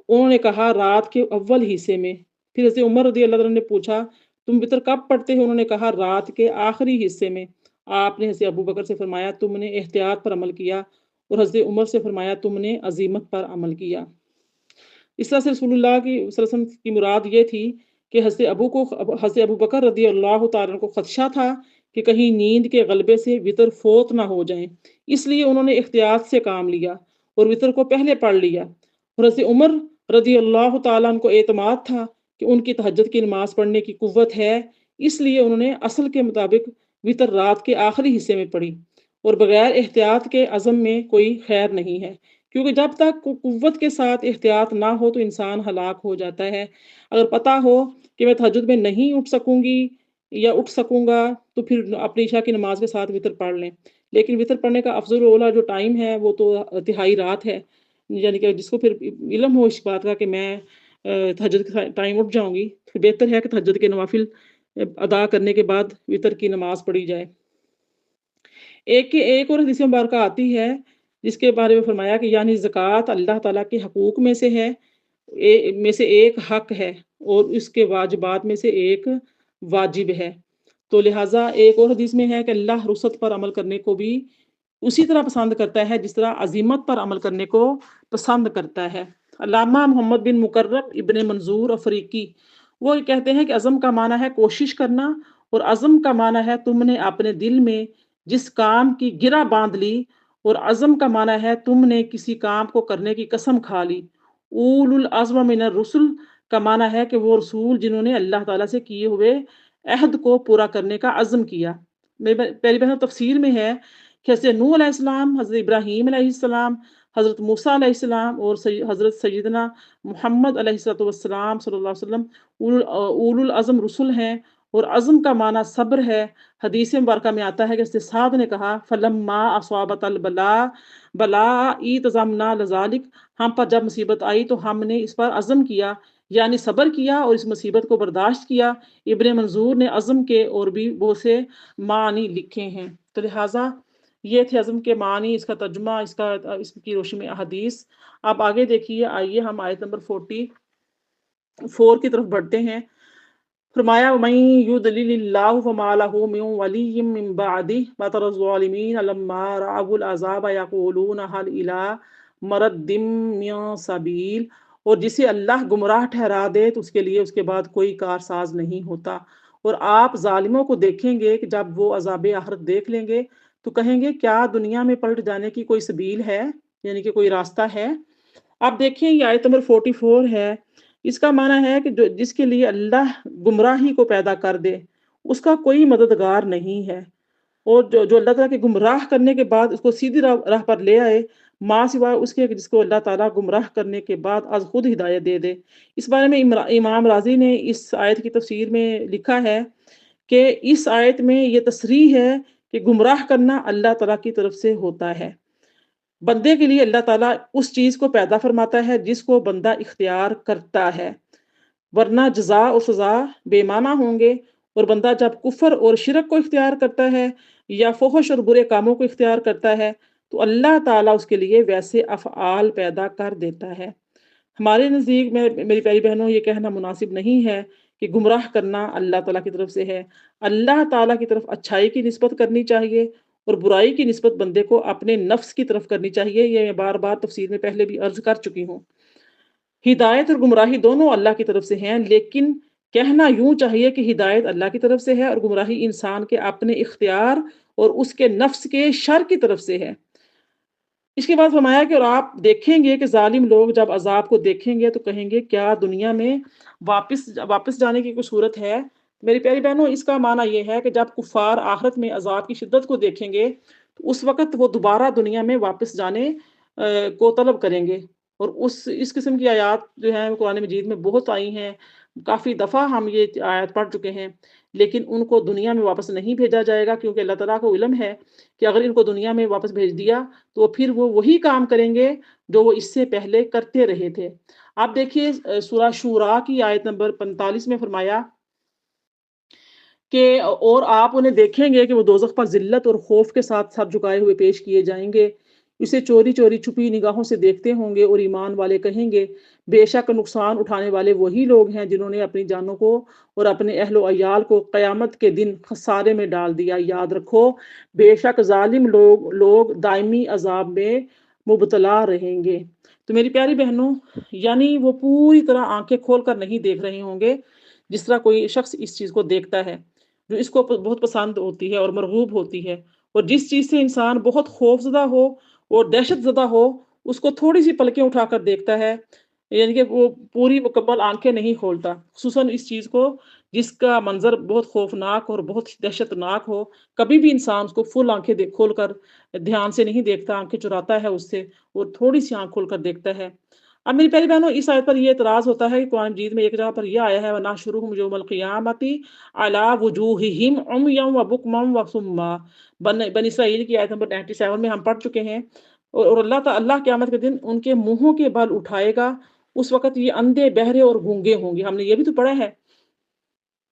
انہوں نے کہا رات کے اول حصے میں۔ پھر حضرت عمر رضی اللہ عنہ نے پوچھا تم وتر کب پڑھتے ہو؟ انہوں نے کہا رات کے آخری حصے میں۔ آپ نے حضرت ابوبکر سے فرمایا تم نے احتیاط پر عمل کیا، اور حضرت عمر سے فرمایا تم نے عزیمت پر عمل کیا۔ اس طرح سے رسول اللہ کی صلی اللہ علیہ وسلم کی مراد یہ تھی کہ حضرت ابوبکر رضی اللہ تعالیٰ عنہ کو خدشہ تھا کہ کہیں نیند کے غلبے سے وتر فوت نہ ہو جائیں، اس لیے انہوں نے احتیاط سے کام لیا اور وتر کو پہلے پڑھ لیا۔ اور حضرت عمر رضی اللہ تعالیٰ عنہ کو اعتماد تھا کہ ان کی تہجد کی نماز پڑھنے کی قوت ہے، اس لیے انہوں نے اصل کے مطابق وتر رات کے آخری حصے میں پڑھی، اور بغیر احتیاط کے عزم میں کوئی خیر نہیں ہے، کیونکہ جب تک قوت کے ساتھ احتیاط نہ ہو تو انسان ہلاک ہو جاتا ہے۔ اگر پتہ ہو کہ میں تہجد میں نہیں اٹھ سکوں گی یا اٹھ سکوں گا تو پھر اپنی عشاء کی نماز کے ساتھ وتر پڑھ لیں، لیکن وتر پڑھنے کا افضل اولا جو ٹائم ہے وہ تو تہائی رات ہے، یعنی کہ جس کو پھر علم ہو اس بات کا کہ میں تہجد کے ٹائم اٹھ جاؤں گی بہتر ہے کہ تہجد کے نوافل ادا کرنے کے بعد وطر کی نماز پڑھی جائے۔ ایک اور حدیث مبارکہ آتی ہے جس کے بارے میں فرمایا کہ یعنی زکوٰۃ اللہ تعالیٰ کے حقوق میں سے ہے، میں سے ایک حق ہے اور اس کے واجبات میں سے ایک واجب ہے۔ تو لہٰذا ایک اور حدیث میں ہے کہ اللہ رخصت پر عمل کرنے کو بھی اسی طرح پسند کرتا ہے جس طرح عزیمت پر عمل کرنے کو پسند کرتا ہے۔ علامہ محمد بن مکرم ابن منظور افریقی وہ کہتے ہیں کہ عزم کا معنی ہے کوشش کرنا، اور عزم کا معنی ہے تم نے اپنے دل میں جس کام کی گرہ باندھ لی، اور عزم کا معنی ہے تم نے کسی کام کو کرنے کی قسم کھا لی۔ اول العزم من الرسل کا معنی ہے کہ وہ رسول جنہوں نے اللہ تعالیٰ سے کیے ہوئے عہد کو پورا کرنے کا عزم کیا۔ میری پہلی بہن تفسیر میں ہے کہ حضرت نوح علیہ السلام، حضرت ابراہیم علیہ السلام، حضرت موسیٰ علیہ السلام اور حضرت سیدنا محمد علیہ السلام صلی اللہ علیہ وسلم اول العزم رسول ہیں، اور عزم کا معنی صبر ہے۔ حدیث مبارکہ میں آتا ہے کہ حضرت سعد نے کہا فلما اصابت البلاء اعتزمنا لذلک، ہم پر جب مصیبت آئی تو ہم نے اس پر عزم کیا، یعنی صبر کیا اور اس مصیبت کو برداشت کیا۔ ابن منظور نے عزم کے اور بھی بہت سے معنی لکھے ہیں۔ تو لہٰذا یہ تھے عزم کے معنی، اس کا ترجمہ، اس کی روشنی میں احادیث۔ آپ آگے دیکھیے، آئیے ہم آیت نمبر 44 کی طرف بڑھتے ہیں۔ فرمایا وَمَن يُضْلِلِ اللَّهُ فَمَا لَهُ مِن وَلِيٍّ مِّن بَعْدِهِ وَتَرَى الظَّالِمِينَ لَمَّا رَأَوُا الْعَذَابَ يَقُولُونَ هَلْ إِلَىٰ مَرَدٍّ مِّن سَبِيلٍ، اور جسے اللہ گمراہ ٹھہرا دے تو اس کے لیے اس کے بعد کوئی کارساز نہیں ہوتا۔ اور آپ ظالموں کو دیکھیں گے کہ جب وہ عذاب آخرت دیکھ لیں گے تو کہیں گے کیا دنیا میں پلٹ جانے کی کوئی سبیل ہے، یعنی کہ کوئی راستہ ہے۔ آپ دیکھیں یہ آیت نمبر 44 ہے، اس کا معنی ہے کہ جس کے لیے اللہ گمراہی کو پیدا کر دے اس کا کوئی مددگار نہیں ہے، اور جو اللہ تعالیٰ کے گمراہ کرنے کے بعد اس کو سیدھی راہ پر لے آئے، ماں سوائے اس کے جس کو اللہ تعالیٰ گمراہ کرنے کے بعد از خود ہدایت دے دے۔ اس بارے میں امام رازی نے اس آیت کی تفسیر میں لکھا ہے کہ اس آیت میں یہ تصریح ہے کہ گمراہ کرنا اللہ تعالیٰ کی طرف سے ہوتا ہے۔ بندے کے لیے اللہ تعالیٰ اس چیز کو پیدا فرماتا ہے جس کو بندہ اختیار کرتا ہے، ورنہ جزا اور سزا بے معنی ہوں گے۔ اور بندہ جب کفر اور شرک کو اختیار کرتا ہے یا فحش اور برے کاموں کو اختیار کرتا ہے تو اللہ تعالیٰ اس کے لیے ویسے افعال پیدا کر دیتا ہے۔ ہمارے نزدیک میں میری پیاری بہنوں یہ کہنا مناسب نہیں ہے کہ گمراہ کرنا اللہ تعالیٰ کی طرف سے ہے۔ اللہ تعالیٰ کی طرف اچھائی کی نسبت کرنی چاہیے اور برائی کی نسبت بندے کو اپنے نفس کی طرف کرنی چاہیے۔ یہ میں بار بار تفسیر میں پہلے بھی عرض کر چکی ہوں۔ ہدایت اور گمراہی دونوں اللہ کی طرف سے ہیں، لیکن کہنا یوں چاہیے کہ ہدایت اللہ کی طرف سے ہے اور گمراہی انسان کے اپنے اختیار اور اس کے نفس کے شر کی طرف سے ہے۔ اس کے بعد فرمایا کہ اور آپ دیکھیں گے کہ ظالم لوگ جب عذاب کو دیکھیں گے تو کہیں گے کیا دنیا میں واپس جانے کی کوئی صورت ہے۔ میری پیاری بہنوں، اس کا معنی یہ ہے کہ جب کفار آخرت میں عذاب کی شدت کو دیکھیں گے تو اس وقت وہ دوبارہ دنیا میں واپس جانے کو طلب کریں گے، اور اس قسم کی آیات جو ہیں قرآن مجید میں بہت آئی ہیں، کافی دفعہ ہم یہ آیات پڑھ چکے ہیں، لیکن ان کو دنیا میں واپس نہیں بھیجا جائے گا کیونکہ اللہ تعالیٰ کو علم ہے کہ اگر ان کو دنیا میں واپس بھیج دیا تو پھر وہ وہی کام کریں گے جو وہ اس سے پہلے کرتے رہے تھے۔ آپ دیکھیے سورہ شورا کی آیت نمبر 45 میں فرمایا کہ اور آپ انہیں دیکھیں گے کہ وہ دوزخ پر ذلت اور خوف کے ساتھ سر جھکائے ہوئے پیش کیے جائیں گے، اسے چوری چوری چھپی نگاہوں سے دیکھتے ہوں گے، اور ایمان والے کہیں گے بے شک نقصان اٹھانے والے وہی لوگ ہیں جنہوں نے اپنی جانوں کو اور اپنے اہل و عیال کو قیامت کے دن خسارے میں ڈال دیا۔ یاد رکھو بے شک ظالم لوگ دائمی عذاب میں مبتلا رہیں گے۔ تو میری پیاری بہنوں، یعنی وہ پوری طرح آنکھیں کھول کر نہیں دیکھ رہے ہوں گے جس طرح کوئی شخص اس چیز کو دیکھتا ہے جو اس کو بہت پسند ہوتی ہے اور مرغوب ہوتی ہے، اور جس چیز سے انسان بہت خوف زدہ ہو اور دہشت زدہ ہو اس کو تھوڑی سی پلکیں اٹھا کر دیکھتا ہے، یعنی کہ وہ پوری مکمل آنکھیں نہیں کھولتا، خصوصاً اس چیز کو جس کا منظر بہت خوفناک اور بہت دہشت ناک ہو۔ کبھی بھی انسان اس کو فل آنکھیں کھول کر دھیان سے نہیں دیکھتا، آنکھیں چراتا ہے اس سے اور تھوڑی سی آنکھ کھول کر دیکھتا ہے۔ اب میری پیاری بہنوں، اس آیت پر یہ اعتراض ہوتا ہے کہ قرآن مجید میں ایک جگہ پر یہ آیا ہے وَنَحْشُرُهُمْ يَوْمَ الْقِيَامَةِ عَلَىٰ وُجُوهِهِمْ عُمْيًا وَبُكْمًا وَصُمًّا۔ بنی اسرائیل کی آیت نمبر 97 میں ہم پڑھ چکے ہیں، اور اللہ قیامت کے دن ان کے منہوں کے بل اٹھائے گا، اس وقت یہ اندھے بہرے اور گونگے ہوں گے۔ ہم نے یہ بھی تو پڑھا ہے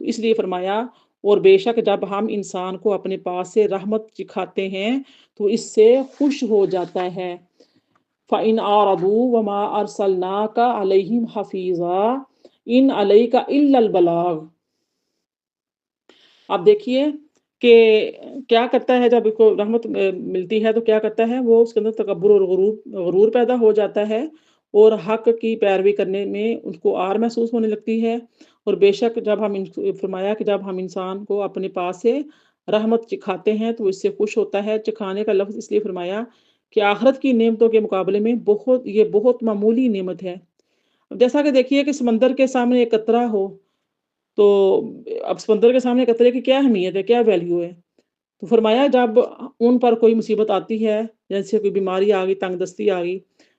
تو اس لیے فرمایا اور بے شک جب ہم انسان کو اپنے پاس سے رحمت چکھاتے ہیں تو اس سے خوش ہو جاتا ہے۔ فَإِنْ أَعْرَضُوا وَمَا أَرْسَلْنَاكَ عَلَيْهِمْ حَفِيظًا إِنْ عَلَيْكَ إِلَّا الْبَلَاغُ۔ آپ دیکھیے کہ کیا کرتا ہے جب کو رحمت ملتی ہے تو کیا کرتا ہے وہ اس کے اندر تکبر اور غرور پیدا ہو جاتا ہے اور حق کی پیروی کرنے میں ان کو آر محسوس ہونے لگتی ہے۔ اور بے شک جب ہم فرمایا کہ جب ہم انسان کو اپنے پاس سے رحمت چکھاتے ہیں تو اس سے خوش ہوتا ہے۔ چکھانے کا لفظ اس لیے فرمایا کہ آخرت کی نعمتوں کے مقابلے میں یہ بہت معمولی نعمت ہے۔ جیسا کہ دیکھیے کہ سمندر کے سامنے ایک قطرہ ہو تو اب سمندر کے سامنے قطرے کی کیا اہمیت ہے، کیا ویلیو ہے؟ تو فرمایا جب ان پر کوئی مصیبت آتی ہے، جیسے کوئی بیماری آ گئی، تنگ دستی آ گئی،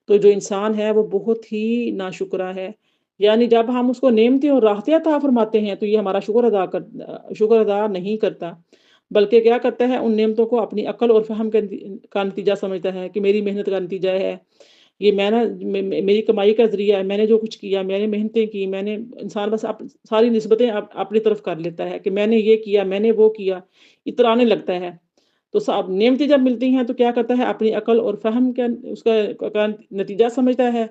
تو جو انسان ہے وہ بہت ہی ناشکرا ہے۔ یعنی جب ہم اس کو نعمتیں اور راحتیں عطا فرماتے ہیں تو یہ ہمارا شکر ادا نہیں کرتا، بلکہ کیا کرتا ہے ان نعمتوں کو اپنی عقل اور فہم کا نتیجہ سمجھتا ہے کہ میری محنت کا نتیجہ ہے، یہ میں نے میری کمائی کا ذریعہ ہے، میں نے جو کچھ کیا، میں نے محنتیں کی، میں نے انسان بس ساری نسبتیں اپنی طرف کر لیتا ہے کہ میں نے یہ کیا، میں نے وہ کیا، اترانے لگتا ہے۔ تو نعمتیں جب ملتی ہیں تو کیا کرتا ہے اپنی عقل اور فہم اس کا نتیجہ سمجھتا ہے،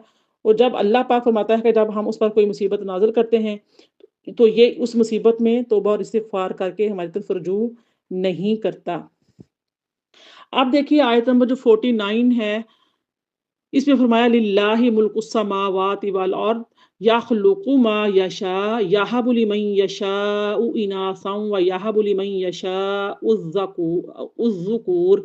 اور جب اللہ پاک فرماتا ہے کہ جب ہم اس پر کوئی مصیبت نازل کرتے ہیں تو یہ اس مصیبت میں توبہ اور استغفار کر کے ہماری طرف رجوع نہیں کرتا۔ اب دیکھیے آیت نمبر جو 49 ہے، اس میں فرمایا للہ ملک السماوات والارض یخلق ما یشاء یہب لمن یشاء اناثا ویہب لمن یشاء الذکور۔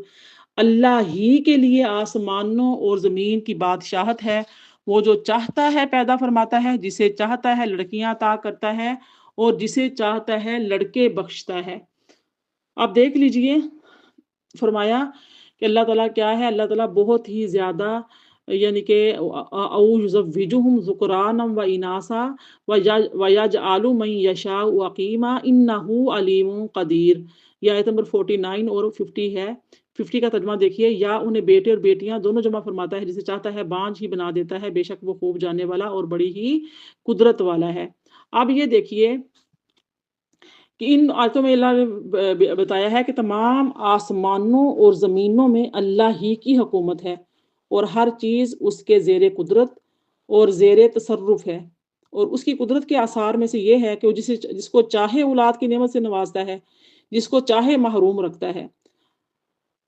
اللہ ہی کے لیے آسمانوں اور زمین کی بادشاہت ہے، وہ جو چاہتا ہے پیدا فرماتا ہے، جسے چاہتا ہے لڑکیاں عطا کرتا ہے اور جسے چاہتا ہے لڑکے بخشتا ہے۔ آپ دیکھ لیجئے فرمایا کہ اللہ تعالیٰ کیا ہے، اللہ تعالیٰ بہت ہی زیادہ یعنی کہ او یزوجہم ذکرانا و اناسا ویجعل من یشاء عقیما انہ علیم قدیر۔ یہ آیت نمبر 49 اور 50 ہے۔ 50 کا ترجمہ دیکھیے، یا انہیں بیٹے اور بیٹیاں دونوں جمع فرماتا ہے، جسے چاہتا ہے بانجھ ہی بنا دیتا ہے، بے شک وہ خوب جاننے والا اور بڑی ہی قدرت والا ہے۔ اب یہ دیکھیے کہ ان آیتوں میں اللہ نے بتایا ہے کہ تمام آسمانوں اور زمینوں میں اللہ ہی کی حکومت ہے اور ہر چیز اس کے زیر قدرت اور زیر تصرف ہے، اور اس کی قدرت کے آثار میں سے یہ ہے کہ وہ جس کو چاہے اولاد کی نعمت سے نوازتا ہے، جس کو چاہے محروم رکھتا ہے۔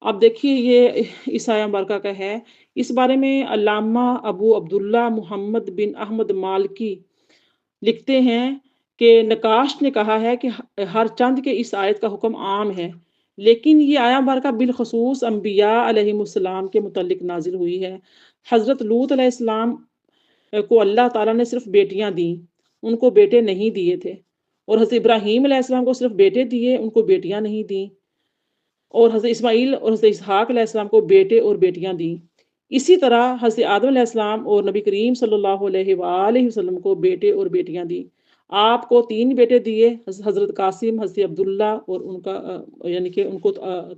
اب دیکھیے یہ اس آیہ مبارکہ کا ہے، اس بارے میں علامہ ابو عبداللہ محمد بن احمد مالکی لکھتے ہیں کہ نقاش نے کہا ہے کہ ہر چند کے اس آیت کا حکم عام ہے، لیکن یہ آیہ مبارکہ بالخصوص انبیاء علیہم السلام کے متعلق نازل ہوئی ہے۔ حضرت لوط علیہ السلام کو اللہ تعالیٰ نے صرف بیٹیاں دیں، ان کو بیٹے نہیں دیے تھے، اور حضرت ابراہیم علیہ السلام کو صرف بیٹے دیے، ان کو بیٹیاں نہیں دیں، اور حضرت اسماعیل اور حضرت اسحاق علیہ السلام کو بیٹے اور بیٹیاں دیں۔ اسی طرح حضرت آدم علیہ السلام اور نبی کریم صلی اللہ علیہ وآلہ وسلم کو بیٹے اور بیٹیاں دیں۔ آپ کو 3 بیٹے دیے، حضرت قاسم، حضرت عبداللہ، اور ان کا یعنی کہ ان کو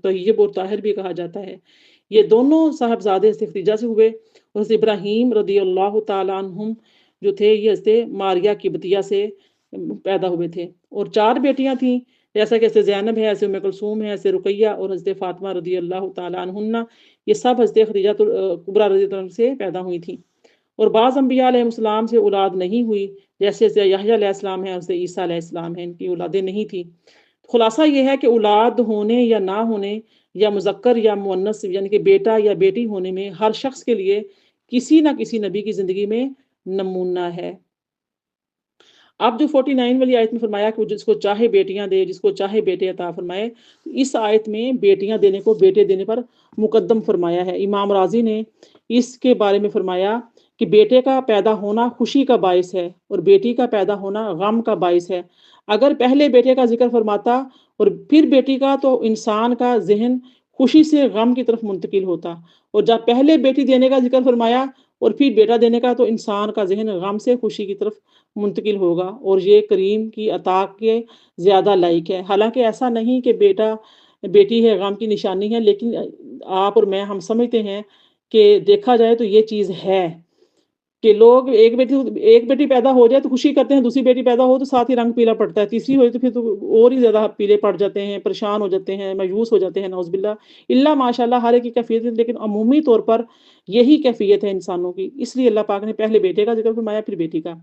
طیب اور طاہر بھی کہا جاتا ہے۔ یہ دونوں صاحبزادے حضرت خدیجہ سے ہوئے، اور حضرت ابراہیم رضی اللہ تعالیٰ عنہم جو تھے یہ حضرت ماریہ کی بتیہ سے پیدا ہوئے تھے، اور 4 بیٹیاں تھیں، جیسا کہ حضرت زینب ہے، حضرت ام کلثوم ہے، حضرت رقیہ اور حضرت فاطمہ رضی اللہ تعالیٰ عنہن، یہ سب حضرت خدیجہ کبریٰ رضی اللہ عنہ سے پیدا ہوئی تھیں۔ اور بعض انبیاء علیہ السلام سے اولاد نہیں ہوئی، جیسے حضرت یحییٰ علیہ السلام ہے، حضرت عیسیٰ علیہ السلام ہیں، ان کی اولادیں نہیں تھیں۔ خلاصہ یہ ہے کہ اولاد ہونے یا نہ ہونے، یا مذکر یا مؤنث یعنی کہ بیٹا یا بیٹی ہونے میں ہر شخص کے لیے کسی نہ کسی نبی کی زندگی میں نمونہ ہے۔ اب جو 49 والی آیت میں فرمایا کہ وہ جس کو چاہے بیٹیاں دے، جس کو چاہے بیٹے عطا فرمائے، اس آیت میں بیٹیاں دینے کو بیٹے دینے پر مقدم فرمایا ہے۔ امام راضی نے اس کے بارے میں فرمایا کہ بیٹے کا پیدا ہونا خوشی کا باعث ہے اور بیٹی کا پیدا ہونا غم کا باعث ہے۔ اگر پہلے بیٹے کا ذکر فرماتا اور پھر بیٹی کا تو انسان کا ذہن خوشی سے غم کی طرف منتقل ہوتا، اور جب پہلے بیٹی دینے کا ذکر فرمایا اور پھر بیٹا دینے کا تو انسان کا ذہن غم سے خوشی کی طرف منتقل ہوگا، اور یہ کریم کی عطا کے زیادہ لائق ہے۔ حالانکہ ایسا نہیں کہ بیٹا بیٹی ہے غم کی نشانی ہے، لیکن آپ اور میں ہم سمجھتے ہیں کہ دیکھا جائے تو یہ چیز ہے، کہ لوگ ایک بیٹی پیدا ہو جائے تو خوشی کرتے ہیں، دوسری بیٹی پیدا ہو تو ساتھ ہی رنگ پیلا پڑتا ہے، تیسری ہوئی تو پھر تو اور ہی زیادہ پیلے پڑ جاتے ہیں، پریشان ہو جاتے ہیں، مایوس ہو جاتے ہیں، نعوذ باللہ۔ الا ماشاء اللہ ہر ایک کی کیفیت ہے، لیکن عمومی طور پر یہی کیفیت ہے انسانوں کی، اس لیے اللہ پاک نے پہلے بیٹے کا ذکر فرمایا پھر بیٹی کا۔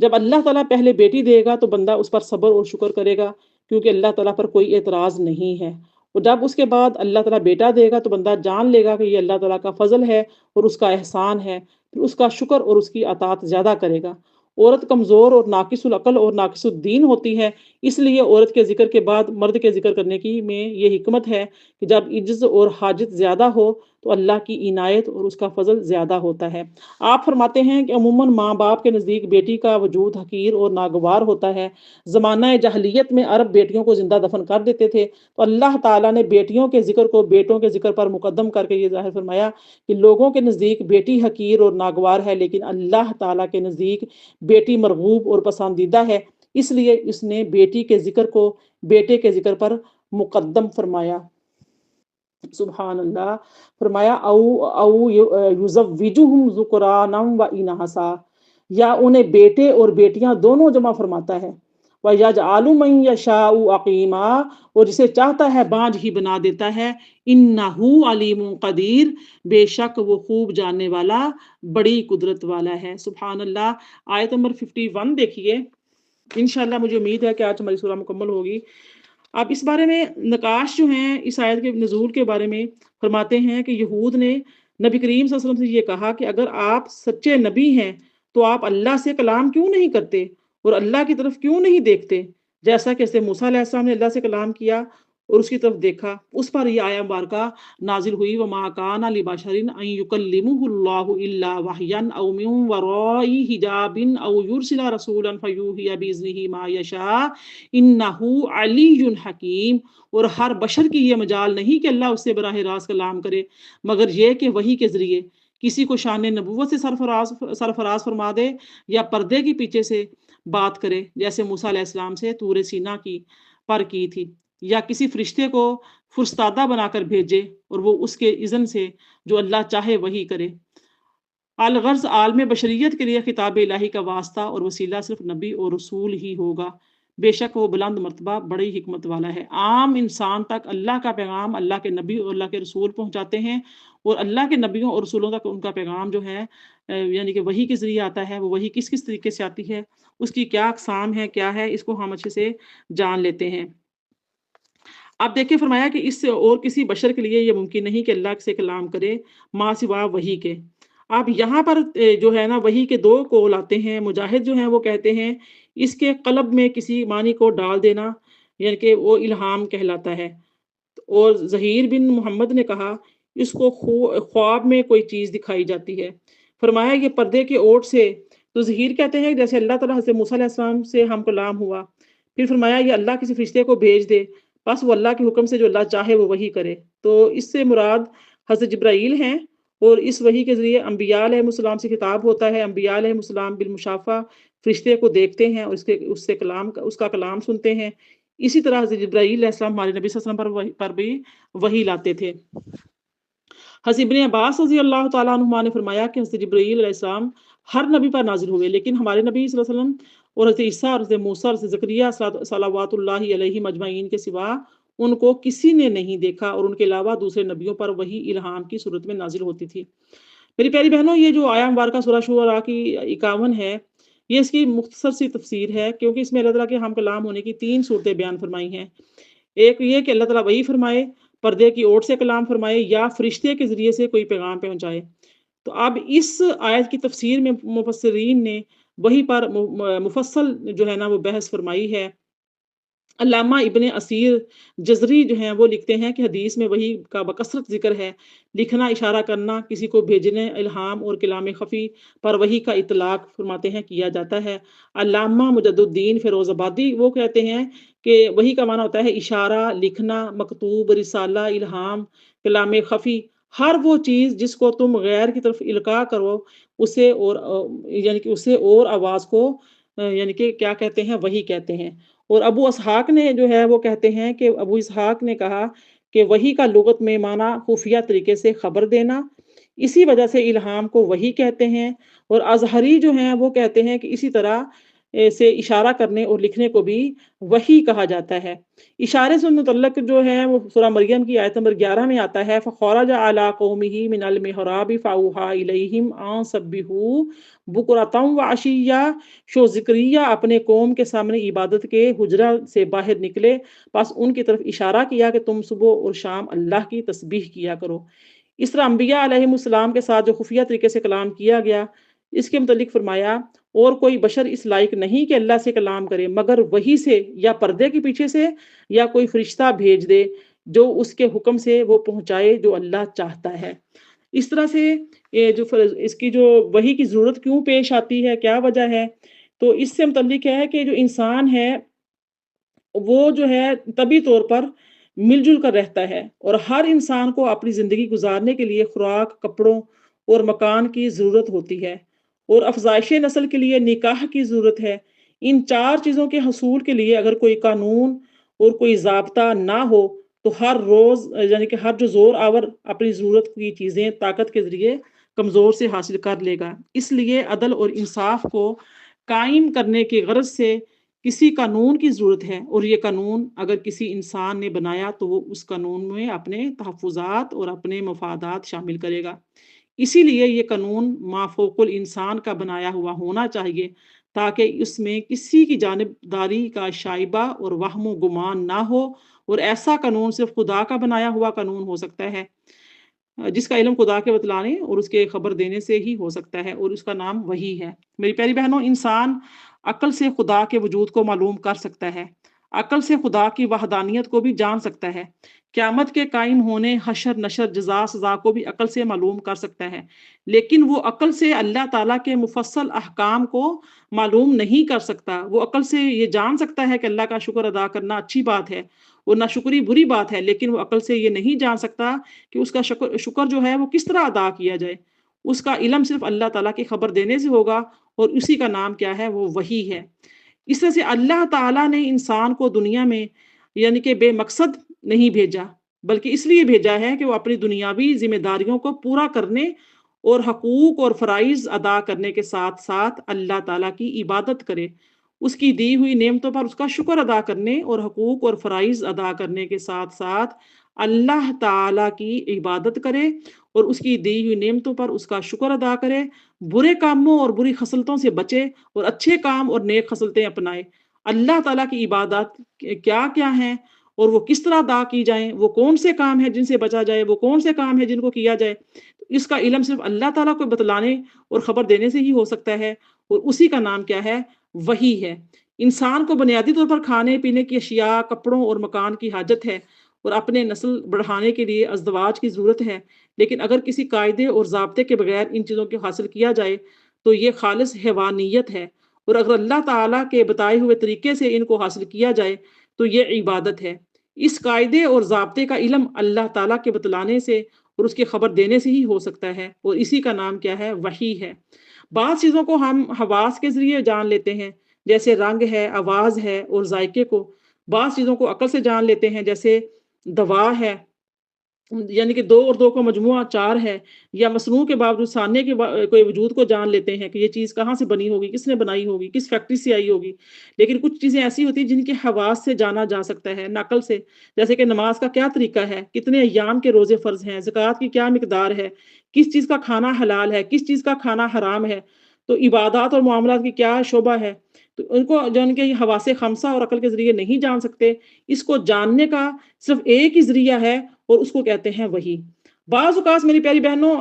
جب اللہ تعالیٰ پہلے بیٹی دے گا تو بندہ اس پر صبر اور شکر کرے گا، کیونکہ اللہ تعالیٰ پر کوئی اعتراض نہیں ہے، اور جب اس کے بعد اللہ تعالیٰ بیٹا دے گا تو بندہ جان لے گا کہ یہ اللہ تعالیٰ کا فضل ہے اور اس کا احسان ہے، پھر اس کا شکر اور اس کی اطاعت زیادہ کرے گا۔ عورت کمزور اور ناقص العقل اور ناقص الدین ہوتی ہے، اس لیے عورت کے ذکر کے بعد مرد کے ذکر کرنے کی میں یہ حکمت ہے کہ جب عجز اور حاجت زیادہ ہو تو اللہ کی عنایت اور اس کا فضل زیادہ ہوتا ہے۔ آپ فرماتے ہیں کہ عموماً ماں باپ کے نزدیک بیٹی کا وجود حقیر اور ناگوار ہوتا ہے۔ زمانہ جاہلیت میں عرب بیٹیوں کو زندہ دفن کر دیتے تھے، تو اللہ تعالیٰ نے بیٹیوں کے ذکر کو بیٹوں کے ذکر پر مقدم کر کے یہ ظاہر فرمایا کہ لوگوں کے نزدیک بیٹی حقیر اور ناگوار ہے، لیکن اللہ تعالیٰ کے نزدیک بیٹی مرغوب اور پسندیدہ ہے، اس لیے اس نے بیٹی کے ذکر کو بیٹے کے ذکر پر مقدم فرمایا۔ سبحان اللہ۔ فرمایا او یزوجہم ذکرانا و اناسا، یا انہیں بیٹے اور بیٹیاں دونوں جمع فرماتا ہے۔ وَيَجْعَلُ مَن يَشَاءُ عَقِيمًا، اور جسے چاہتا ہے بانجھ ہی بنا دیتا ہے۔ إِنَّهُ عَلِيمٌ قدیر، بے شک وہ خوب جاننے والا، بڑی قدرت والا ہے۔ سبحان اللہ۔ آیت نمبر 51 دیکھیے۔ انشاءاللہ مجھے امید ہے کہ آج ہماری سورہ مکمل ہوگی۔ اب اس بارے میں نقاش جو ہیں اس آیت کے نزول کے بارے میں فرماتے ہیں کہ یہود نے نبی کریم صلی اللہ علیہ وسلم سے یہ کہا کہ اگر آپ سچے نبی ہیں تو آپ اللہ سے کلام کیوں نہیں کرتے اور اللہ کی طرف کیوں نہیں دیکھتے، جیسا کہ جیسے موسیٰ علیہ السلام نے اللہ سے کلام کیا اور اس کی طرف دیکھا، اس پر یہ آیہ مبارکہ نازل ہوئی۔ وَمَا كَانَ لِبَشَرٍ أَن يُكَلِّمَهُ اللَّهُ إِلَّا وَحْيًا أَوْ مِن وَرَاءِ حِجَابٍ أَوْ يُرْسِلَ رَسُولًا فَيُوحِيَ بِإِذْنِهِ مَا يَشَاءُ إِنَّهُ عَلِيٌّ حَكِيمٌ۔ اور ہر بشر کی یہ مجال نہیں کہ اللہ اس سے براہ راست کلام کرے، مگر یہ کہ وحی کے ذریعے کسی کو شان نبوت سے سرفراز فرما دے یا پردے کے پیچھے سے بات کرے، جیسے موسیٰ علیہ السلام سے طور سینا پر کی تھی، یا کسی فرشتے کو فرستادہ بنا کر بھیجے اور وہ اس کے اذن سے جو اللہ چاہے وہی کرے۔ الغرض عالم بشریت کے لیے خطاب الہی کا واسطہ اور وسیلہ صرف نبی اور رسول ہی ہوگا، بے شک وہ بلند مرتبہ بڑی حکمت والا ہے۔ عام انسان تک اللہ کا پیغام اللہ کے نبی اور اللہ کے رسول پہنچاتے ہیں، اور اللہ کے نبیوں اور رسولوں تک ان کا پیغام جو ہے یعنی کہ وحی کے ذریعے آتا ہے۔ وہ وحی کس کس طریقے سے آتی ہے، اس کی کیا اقسام ہے، کیا ہے، اس کو ہم اچھے سے جان لیتے ہیں۔ اب دیکھیں فرمایا کہ اس سے اور کسی بشر کے لیے یہ ممکن نہیں کہ اللہ سے کلام کرے ماں سوا وحی کے۔ اب یہاں پر جو ہے نا وحی کے دو قول آتے ہیں۔ مجاہد جو ہیں وہ کہتے ہیں اس کے قلب میں کسی معنی کو ڈال دینا یعنی کہ وہ الہام کہلاتا ہے، اور ظہیر بن محمد نے کہا اس کو خواب میں کوئی چیز دکھائی جاتی ہے۔ فرمایا یہ پردے کے اوٹ سے، تو ظہیر کہتے ہیں جیسے اللہ تعالیٰ حضرت موسیٰ علیہ السلام سے ہم کلام ہوا، پھر فرمایا یہ اللہ کسی فرشتے کو بھیج دے، بس وہ اللہ کے حکم سے جو اللہ چاہے وہ وحی کرے، تو اس سے مراد حضرت جبرائیل ہیں، اور اس وحی کے ذریعے انبیاء علیہ السلام سے خطاب ہوتا ہے۔ انبیاء علیہ السلام بالمشافہ فرشتے کو دیکھتے ہیں اور اس کا کلام سنتے ہیں۔ اسی طرح حضرت جبرائیل علیہ السلام ہمارے نبی صلی اللہ علیہ وسلم پر بھی وحی لاتے تھے۔ حضرت ابن عباس رضی اللہ تعالیٰ عنہما نے فرمایا کہ حضرت جبرائیل علیہ السلام ہر نبی پر نازل ہوئے، لیکن ہمارے نبی صلی اللہ علیہ وسلم اور حضرت عیسیٰ اور حضرت موسیٰ اور حضرت زکریا صلوات اللہ علیہ مجمعین کے سوا ان کو کسی نے نہیں دیکھا، اور ان کے علاوہ دوسرے نبیوں پر وحی الہام کی صورت میں نازل ہوتی تھی۔ میری پیاری بہنوں، یہ جو آیہ مبارکہ سورہ شعراء کی 51 ہے، یہ اس کی مختصر سی تفسیر ہے، کیونکہ اس میں اللہ تعالیٰ کے ہم کلام ہونے کی 3 صورتیں بیان فرمائی ہیں۔ ایک یہ کہ اللہ تعالیٰ وحی فرمائے، پردے کی اوٹ سے کلام فرمائے، یا فرشتے کے ذریعے سے کوئی پیغام پہنچائے۔ تو اب اس آیت کی تفسیر میں مفسرین نے وحی پر مفصل جو ہے نا وہ بحث فرمائی ہے۔ علامہ ابن اسیر جزری جو ہیں وہ لکھتے ہیں کہ حدیث میں وحی کا بکثرت ذکر ہے۔ لکھنا، اشارہ کرنا، کسی کو بھیجنے، الہام اور کلام خفی پر وحی کا اطلاق فرماتے ہیں کیا جاتا ہے۔ علامہ مجد الدین فیروز آبادی وہ کہتے ہیں کہ وحی کا معنی ہوتا ہے اشارہ، لکھنا، مکتوب، رسالہ، الہام، کلام خفی، ہر وہ چیز جس کو تم غیر کی طرف القاء کرو اسے اور آواز کو یعنی کہ کیا کہتے ہیں، وحی کہتے ہیں۔ اور ابو اسحاق نے جو ہے وہ کہتے ہیں کہ ابو اسحاق نے کہا کہ وحی کا لغت میں معنی خفیہ طریقے سے خبر دینا، اسی وجہ سے الہام کو وحی کہتے ہیں، اور اظہری جو ہیں وہ کہتے ہیں کہ اسی طرح سے اشارہ کرنے اور لکھنے کو بھی وحی کہا جاتا ہے۔ اشارے سے متعلق جو ہے وہ سورہ مریم کی آیت نمبر 11 میں آتا ہے، فَخَرَجَ عَلَىٰ قَوْمِهِ مِنَ الْمِحْرَابِ فَأَوْحَىٰ إِلَيْهِمْ أَن سَبِّحُوا بُكْرَةً وَعَشِيًّا۔ شو زکریا اپنے قوم کے سامنے عبادت کے حجرہ سے باہر نکلے، پس ان کی طرف اشارہ کیا کہ تم صبح اور شام اللہ کی تسبیح کیا کرو۔ اس طرح انبیاء علیہ السلام کے ساتھ جو خفیہ طریقے سے کلام کیا گیا، اس کے متعلق فرمایا، اور کوئی بشر اس لائق نہیں کہ اللہ سے کلام کرے مگر وحی سے، یا پردے کے پیچھے سے، یا کوئی فرشتہ بھیج دے جو اس کے حکم سے وہ پہنچائے جو اللہ چاہتا ہے۔ اس طرح سے یہ جو اس کی جو وحی کی ضرورت کیوں پیش آتی ہے، کیا وجہ ہے، تو اس سے متعلق کیا ہے کہ جو انسان ہے وہ جو ہے طبی طور پر مل جل کر رہتا ہے، اور ہر انسان کو اپنی زندگی گزارنے کے لیے خوراک، کپڑوں اور مکان کی ضرورت ہوتی ہے، اور افزائش نسل کے لیے نکاح کی ضرورت ہے۔ ان چار چیزوں کے حصول کے لیے اگر کوئی قانون اور کوئی ضابطہ نہ ہو تو ہر روز یعنی کہ ہر جو زور آور اپنی ضرورت کی چیزیں طاقت کے ذریعے کمزور سے حاصل کر لے گا۔ اس لیے عدل اور انصاف کو قائم کرنے کی غرض سے کسی قانون کی ضرورت ہے، اور یہ قانون اگر کسی انسان نے بنایا تو وہ اس قانون میں اپنے تحفظات اور اپنے مفادات شامل کرے گا۔ اسی لیے یہ قانون مافوق الانسان کا بنایا ہوا ہونا چاہیے تاکہ اس میں کسی کی جانبداری کا شائبہ اور وہم و گمان نہ ہو، اور ایسا قانون صرف خدا کا بنایا ہوا قانون ہو سکتا ہے جس کا علم خدا کے بتلانے اور اس کے خبر دینے سے ہی ہو سکتا ہے، اور اس کا نام وحی ہے۔ میری پیاری بہنوں، انسان عقل سے خدا کے وجود کو معلوم کر سکتا ہے، عقل سے خدا کی وحدانیت کو بھی جان سکتا ہے، قیامت کے قائم ہونے، حشر نشر، جزا سزا کو بھی عقل سے معلوم کر سکتا ہے، لیکن وہ عقل سے اللہ تعالیٰ کے مفصل احکام کو معلوم نہیں کر سکتا۔ وہ عقل سے یہ جان سکتا ہے کہ اللہ کا شکر ادا کرنا اچھی بات ہے اور ناشکری بری بات ہے، لیکن وہ عقل سے یہ نہیں جان سکتا کہ اس کا شکر جو ہے وہ کس طرح ادا کیا جائے۔ اس کا علم صرف اللہ تعالیٰ کی خبر دینے سے ہوگا، اور اسی کا نام کیا ہے، وہ وحی ہے۔ اس طرح سے اللہ تعالیٰ نے انسان کو دنیا میں یعنی کہ بے مقصد نہیں بھیجا، بلکہ اس لیے بھیجا ہے کہ وہ اپنی دنیاوی ذمہ داریوں کو پورا کرنے اور حقوق اور فرائض ادا کرنے کے ساتھ ساتھ اللہ تعالیٰ کی عبادت کرے، اس کی دی ہوئی نعمتوں پر اس کا شکر ادا کرنے اور حقوق اور فرائض ادا کرنے کے ساتھ ساتھ اللہ تعالیٰ کی عبادت کرے اور اس کی دی ہوئی نعمتوں پر اس کا شکر ادا کرے، برے کاموں اور بری خصلتوں سے بچے اور اچھے کام اور نیک خصلتیں اپنائے۔ اللہ تعالیٰ کی عبادات کیا کیا ہیں اور وہ کس طرح ادا کی جائیں، وہ کون سے کام ہیں جن سے بچا جائے، وہ کون سے کام ہیں جن کو کیا جائے، اس کا علم صرف اللہ تعالیٰ کو بتلانے اور خبر دینے سے ہی ہو سکتا ہے، اور اسی کا نام کیا ہے، وحی ہے۔ انسان کو بنیادی طور پر کھانے پینے کی اشیاء، کپڑوں اور مکان کی حاجت ہے، اور اپنے نسل بڑھانے کے لیے ازدواج کی ضرورت ہے، لیکن اگر کسی قاعدے اور ضابطے کے بغیر ان چیزوں کو حاصل کیا جائے تو یہ خالص حیوانیت ہے، اور اگر اللہ تعالیٰ کے بتائے ہوئے طریقے سے ان کو حاصل کیا جائے تو یہ عبادت ہے۔ اس قاعدے اور ضابطے کا علم اللہ تعالیٰ کے بتلانے سے اور اس کی خبر دینے سے ہی ہو سکتا ہے، اور اسی کا نام کیا ہے، وحی ہے۔ بعض چیزوں کو ہم حواس کے ذریعے جان لیتے ہیں، جیسے رنگ ہے، آواز ہے اور ذائقے کو۔ بعض چیزوں کو عقل سے جان لیتے ہیں، جیسے دوا ہے، یعنی کہ دو اور دو کا مجموعہ چار ہے، یا مصنوع کے باوجود ثانیہ کے کوئی وجود کو جان لیتے ہیں کہ یہ چیز کہاں سے بنی ہوگی، کس نے بنائی ہوگی، کس فیکٹری سے آئی ہوگی۔ لیکن کچھ چیزیں ایسی ہوتی ہیں جن کے حواس سے جانا جا سکتا ہے، نقل سے، جیسے کہ نماز کا کیا طریقہ ہے، کتنے ایام کے روزے فرض ہیں، زکوٰۃ کی کیا مقدار ہے، کس چیز کا کھانا حلال ہے، کس چیز کا کھانا حرام ہے، تو عبادات اور معاملات کی کیا شعبہ ہے، تو ان کو جو ان کے حواس خمسہ اور عقل کے ذریعے نہیں جان سکتے۔ اس کو جاننے کا صرف ایک ہی ذریعہ ہے، اور اس کو کہتے ہیں وحی۔ بعض اوقات میری پیاری بہنوں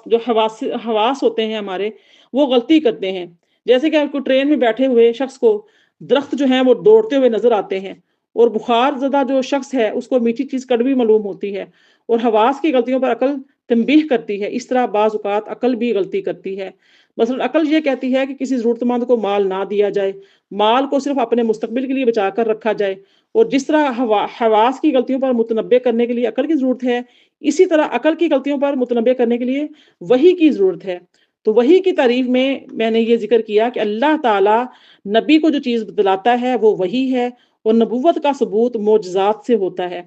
جو حواس ہوتے ہیں ہمارے، وہ غلطی کرتے ہیں، جیسے کہ آپ کو ٹرین میں بیٹھے ہوئے شخص کو درخت جو ہیں وہ دوڑتے ہوئے نظر آتے ہیں، اور بخار زدہ جو شخص ہے اس کو میٹھی چیز کڑوی معلوم ہوتی ہے، اور حواس کی غلطیوں پر عقل تنبیہ کرتی ہے۔ اس طرح بعض اوقات عقل بھی غلطی کرتی ہے۔ مثلا عقل یہ کہتی ہے کہ کسی ضرورت مند کو مال نہ دیا جائے، مال کو صرف اپنے مستقبل کے لیے بچا کر رکھا جائے، اور جس طرح حواس کی غلطیوں پر متنبع کرنے کے لیے عقل کی ضرورت ہے، اسی طرح عقل کی غلطیوں پر متنبع کرنے کے لیے وحی کی ضرورت ہے۔ تو وحی کی تعریف میں نے یہ ذکر کیا کہ اللہ تعالیٰ نبی کو جو چیز بتلاتا ہے وہ وحی ہے، اور نبوت کا ثبوت معجزات سے ہوتا ہے۔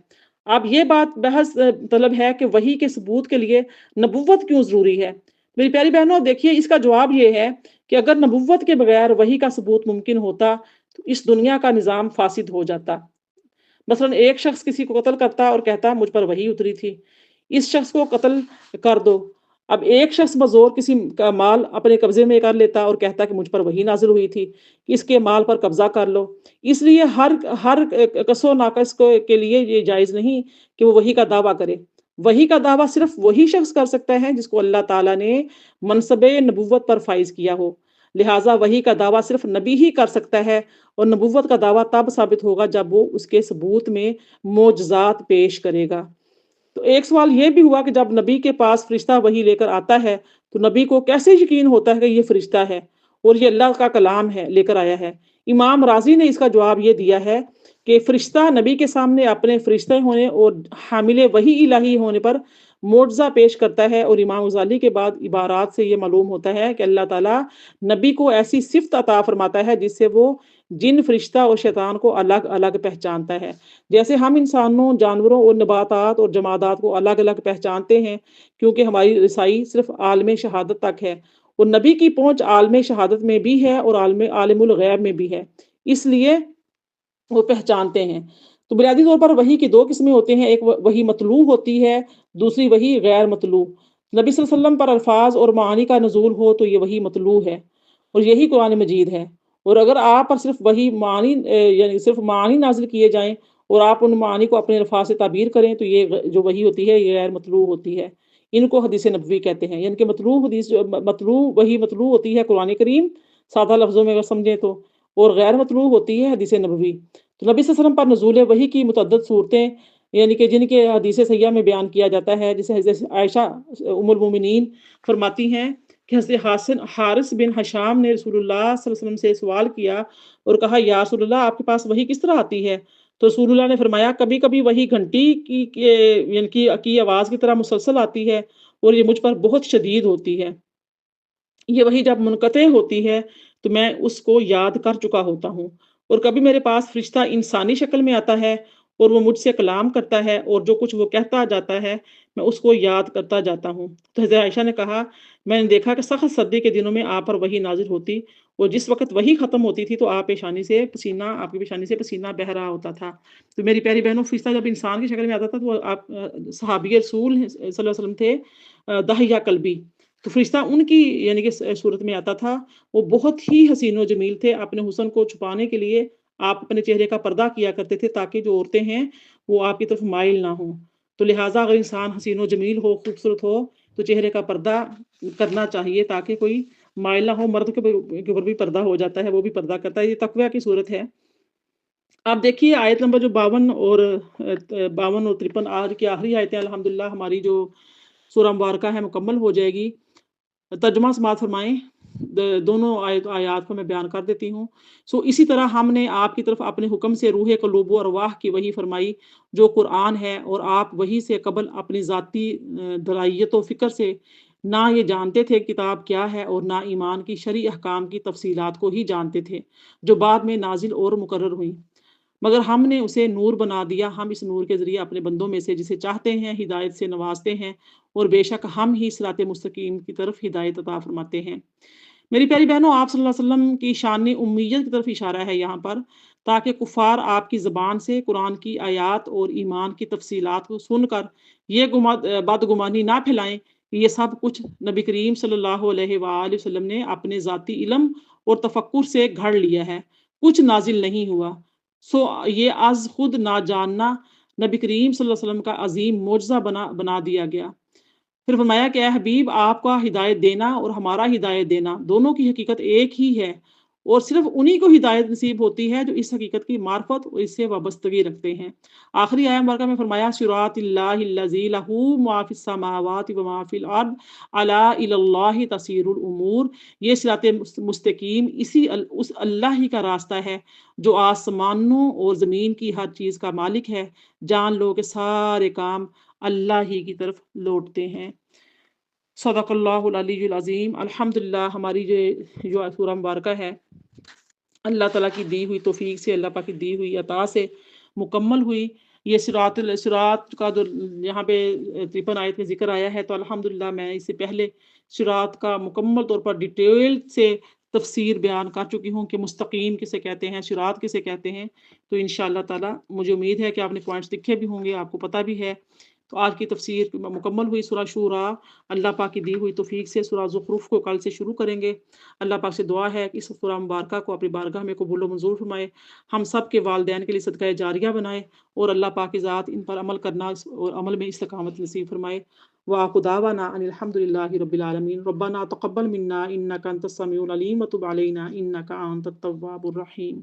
اب یہ بات بحث طلب ہے کہ وحی کے ثبوت کے لیے نبوت کیوں ضروری ہے؟ میری پیاری بہنوں دیکھیے اس کا جواب یہ ہے کہ اگر نبوت کے بغیر وحی کا ثبوت ممکن ہوتا تو اس دنیا کا نظام فاسد ہو جاتا۔ مثلاً ایک شخص کسی کو قتل کرتا اور کہتا مجھ پر وحی اتری تھی، اس شخص کو قتل کر دو۔ اب ایک شخص بزور کسی کا مال اپنے قبضے میں کر لیتا اور کہتا کہ مجھ پر وحی نازل ہوئی تھی، اس کے مال پر قبضہ کر لو۔ اس لیے ہر کس و ناقص کے لیے یہ جائز نہیں کہ وہ وحی کا دعویٰ کرے۔ وحی کا دعویٰ صرف وہی شخص کر سکتا ہے جس کو اللہ تعالیٰ نے منصب نبوت پر فائز کیا ہو، لہٰذا وحی کا دعویٰ صرف نبی ہی کر سکتا ہے، اور نبوت کا دعویٰ تب ثابت ہوگا جب وہ اس کے ثبوت میں معجزات پیش کرے گا۔ تو ایک سوال یہ بھی ہوا کہ جب نبی کے پاس فرشتہ وحی لے کر آتا ہے تو نبی کو کیسے یقین ہوتا ہے کہ یہ فرشتہ ہے اور یہ اللہ کا کلام ہے لے کر آیا ہے؟ امام رازی نے اس کا جواب یہ دیا ہے کہ فرشتہ نبی کے سامنے اپنے فرشتے ہونے اور حامل وحی الہی ہونے پر معجزہ پیش کرتا ہے، اور امام غزالی کے بعد عبارات سے یہ معلوم ہوتا ہے کہ اللہ تعالیٰ نبی کو ایسی صفت عطا فرماتا ہے جس سے وہ جن، فرشتہ اور شیطان کو الگ الگ پہچانتا ہے، جیسے ہم انسانوں، جانوروں اور نباتات اور جمادات کو الگ الگ پہچانتے ہیں، کیونکہ ہماری رسائی صرف عالم شہادت تک ہے، اور نبی کی پہنچ عالم شہادت میں بھی ہے اور عالم الغیب میں بھی ہے، اس لیے وہ پہچانتے ہیں۔ تو بنیادی طور پر وحی کی دو قسمیں ہوتی ہیں، ایک وحی مطلوع ہوتی ہے، دوسری وحی غیر مطلوع۔ نبی صلی اللہ علیہ وسلم پر الفاظ اور معانی کا نزول ہو تو یہ وحی مطلوع ہے، اور یہی قرآن مجید ہے۔ اور اگر آپ پر صرف وحی معانی یعنی صرف معانی نازل کیے جائیں اور آپ ان معانی کو اپنے الفاظ سے تعبیر کریں تو یہ جو وحی ہوتی ہے یہ غیر مطلوع ہوتی ہے۔ ان کو حدیث نبوی کہتے ہیں، یعنی کہ مطلوع حدیث مطلوع وحی مطلوع ہوتی ہے قرآن کریم سادہ لفظوں میں اگر سمجھیں تو، اور غیر مطلوع ہوتی ہے حدیث نبوی۔ تو نبی صلی اللہ علیہ وسلم پر نزول وحی کی متعدد صورتیں، یعنی کہ جن کے حدیث سیاح میں بیان کیا جاتا ہے، جسے حضرت عائشہ ام المومنین فرماتی ہیں کہ حضرت حارث بن حشام نے رسول اللہ صلی اللہ علیہ وسلم سے سوال کیا اور کہا یا رسول اللہ آپ کے پاس وحی کس طرح آتی ہے؟ تو رسول اللہ نے فرمایا کبھی کبھی وحی گھنٹی یعنی کی آواز کی طرح مسلسل آتی ہے اور یہ مجھ پر بہت شدید ہوتی ہے۔ یہ وحی جب منقطع ہوتی ہے تو میں اس کو یاد کر چکا ہوتا ہوں، اور کبھی میرے پاس فرشتہ انسانی شکل میں آتا ہے اور وہ مجھ سے کلام کرتا ہے، اور جو کچھ وہ کہتا جاتا ہے میں اس کو یاد کرتا جاتا ہوں۔ تو حضرت عائشہ نے کہا میں نے دیکھا کہ سخت سردی کے دنوں میں آپ پر وحی نازل ہوتی، اور جس وقت وحی ختم ہوتی تھی تو آپ کی پیشانی سے پسینہ بہہ رہا ہوتا تھا۔ تو میری پیاری بہنوں فرشتہ جب انسان کی شکل میں آتا تھا تو آپ صحابی رسول صلی اللہ علیہ وسلم تھے دحیہ کلبی، تو فرشتہ ان کی یعنی کہ صورت میں آتا تھا۔ وہ بہت ہی حسین و جمیل تھے، اپنے حسن کو چھپانے کے لیے آپ اپنے چہرے کا پردہ کیا کرتے تھے تاکہ جو عورتیں ہیں وہ آپ کی طرف مائل نہ ہوں۔ تو لہٰذا اگر انسان حسین و جمیل ہو، خوبصورت ہو تو چہرے کا پردہ کرنا چاہیے تاکہ کوئی مائل نہ ہو۔ مرد کے اوپر بھی پردہ ہو جاتا ہے، وہ بھی پردہ کرتا ہے، یہ تقویٰ کی صورت ہے۔ آپ دیکھیے آیت نمبر جو 52 اور 53 آج کی آخری آیتیں الحمدللہ ہماری جو سورہ مبارکہ ہے مکمل ہو جائے گی۔ ترجمہ سماعت فرمائیں، دونوں آیات کو میں بیان کر دیتی ہوں۔ اسی طرح ہم نے آپ کی طرف اپنے حکم سے روح قلوب و ارواح کی وحی فرمائی جو قرآن ہے، اور آپ وحی سے قبل اپنی ذاتی دلائیت و فکر سے نہ یہ جانتے تھے کتاب کیا ہے اور نہ ایمان کی شرعی احکام کی تفصیلات کو ہی جانتے تھے جو بعد میں نازل اور مقرر ہوئیں، مگر ہم نے اسے نور بنا دیا۔ ہم اس نور کے ذریعے اپنے بندوں میں سے جسے چاہتے ہیں ہدایت سے نوازتے ہیں، اور بے شک ہم ہی صراط مستقیم کی طرف ہدایت عطا فرماتے ہیں۔ میری پیاری بہنوں آپ صلی اللہ علیہ وسلم کی شان امیت کی طرف اشارہ ہے یہاں پر، تاکہ کفار آپ کی زبان سے قرآن کی آیات اور ایمان کی تفصیلات کو سن کر یہ بدگمانی نہ پھیلائیں کہ یہ سب کچھ نبی کریم صلی اللہ علیہ وآلہ وسلم نے اپنے ذاتی علم اور تفکر سے گھڑ لیا ہے، کچھ نازل نہیں ہوا۔ یہ از خود نہ جاننا نبی کریم صلی اللہ علیہ وسلم کا عظیم معجزہ بنا دیا گیا۔ پھر فرمایا کہ اے حبیب آپ کا ہدایت دینا اور ہمارا ہدایت دینا دونوں کی حقیقت ایک ہی ہے، اور صرف انہی کو ہدایت نصیب ہوتی ہے جو اس حقیقت کی معرفت اور اس سے وابستگی رکھتے ہیں۔ آخری آیہ مبارکہ میں فرمایا صراط اللہ الذی لہ ما فی السماوات و ما فی الارض الا الی اللہ تسیر الامور، یہ صراط مستقیم اس اللہ ہی کا راستہ ہے جو آسمانوں اور زمین کی ہر چیز کا مالک ہے، جان لو کہ سارے کام اللہ ہی کی طرف لوٹتے ہیں۔ صدق اللہ العلی العظیم۔ الحمدللہ ہماری جو سورہ مبارکہ ہے اللہ تعالیٰ کی دی ہوئی توفیق سے، اللہ پاک کی دی ہوئی عطا سے مکمل ہوئی۔ یہ صراط کا جو یہاں پہ 53 آیت میں ذکر آیا ہے، تو الحمدللہ میں اس سے پہلے صراط کا مکمل طور پر ڈیٹیل سے تفسیر بیان کر چکی ہوں کہ مستقیم کسے کہتے ہیں، صراط کسے کہتے ہیں۔ تو انشاءاللہ تعالی مجھے امید ہے کہ آپ نے پوائنٹس لکھے بھی ہوں گے، آپ کو پتہ بھی ہے۔ تو آج کی تفسیر مکمل ہوئی سورہ شورا۔ اللہ پاک کی دی ہوئی توفیق سے سورہ زخرف کو کل سے شروع کریں گے۔ اللہ پاک سے دعا ہے کہ اس سورہ مبارکہ کو اپنی بارگاہ میں قبول و منظور فرمائے، ہم سب کے والدین کے لیے صدقہ جاریہ بنائے، اور اللہ پاک کی ذات ان پر عمل کرنا اور عمل میں استقامت نصیب فرمائے۔ وآخر دعوانا ان الحمد للہ رب العالمین۔ ربنا تقبل منا انک انت السمیع العلیم وتب علینا انک انت التواب الرحیم۔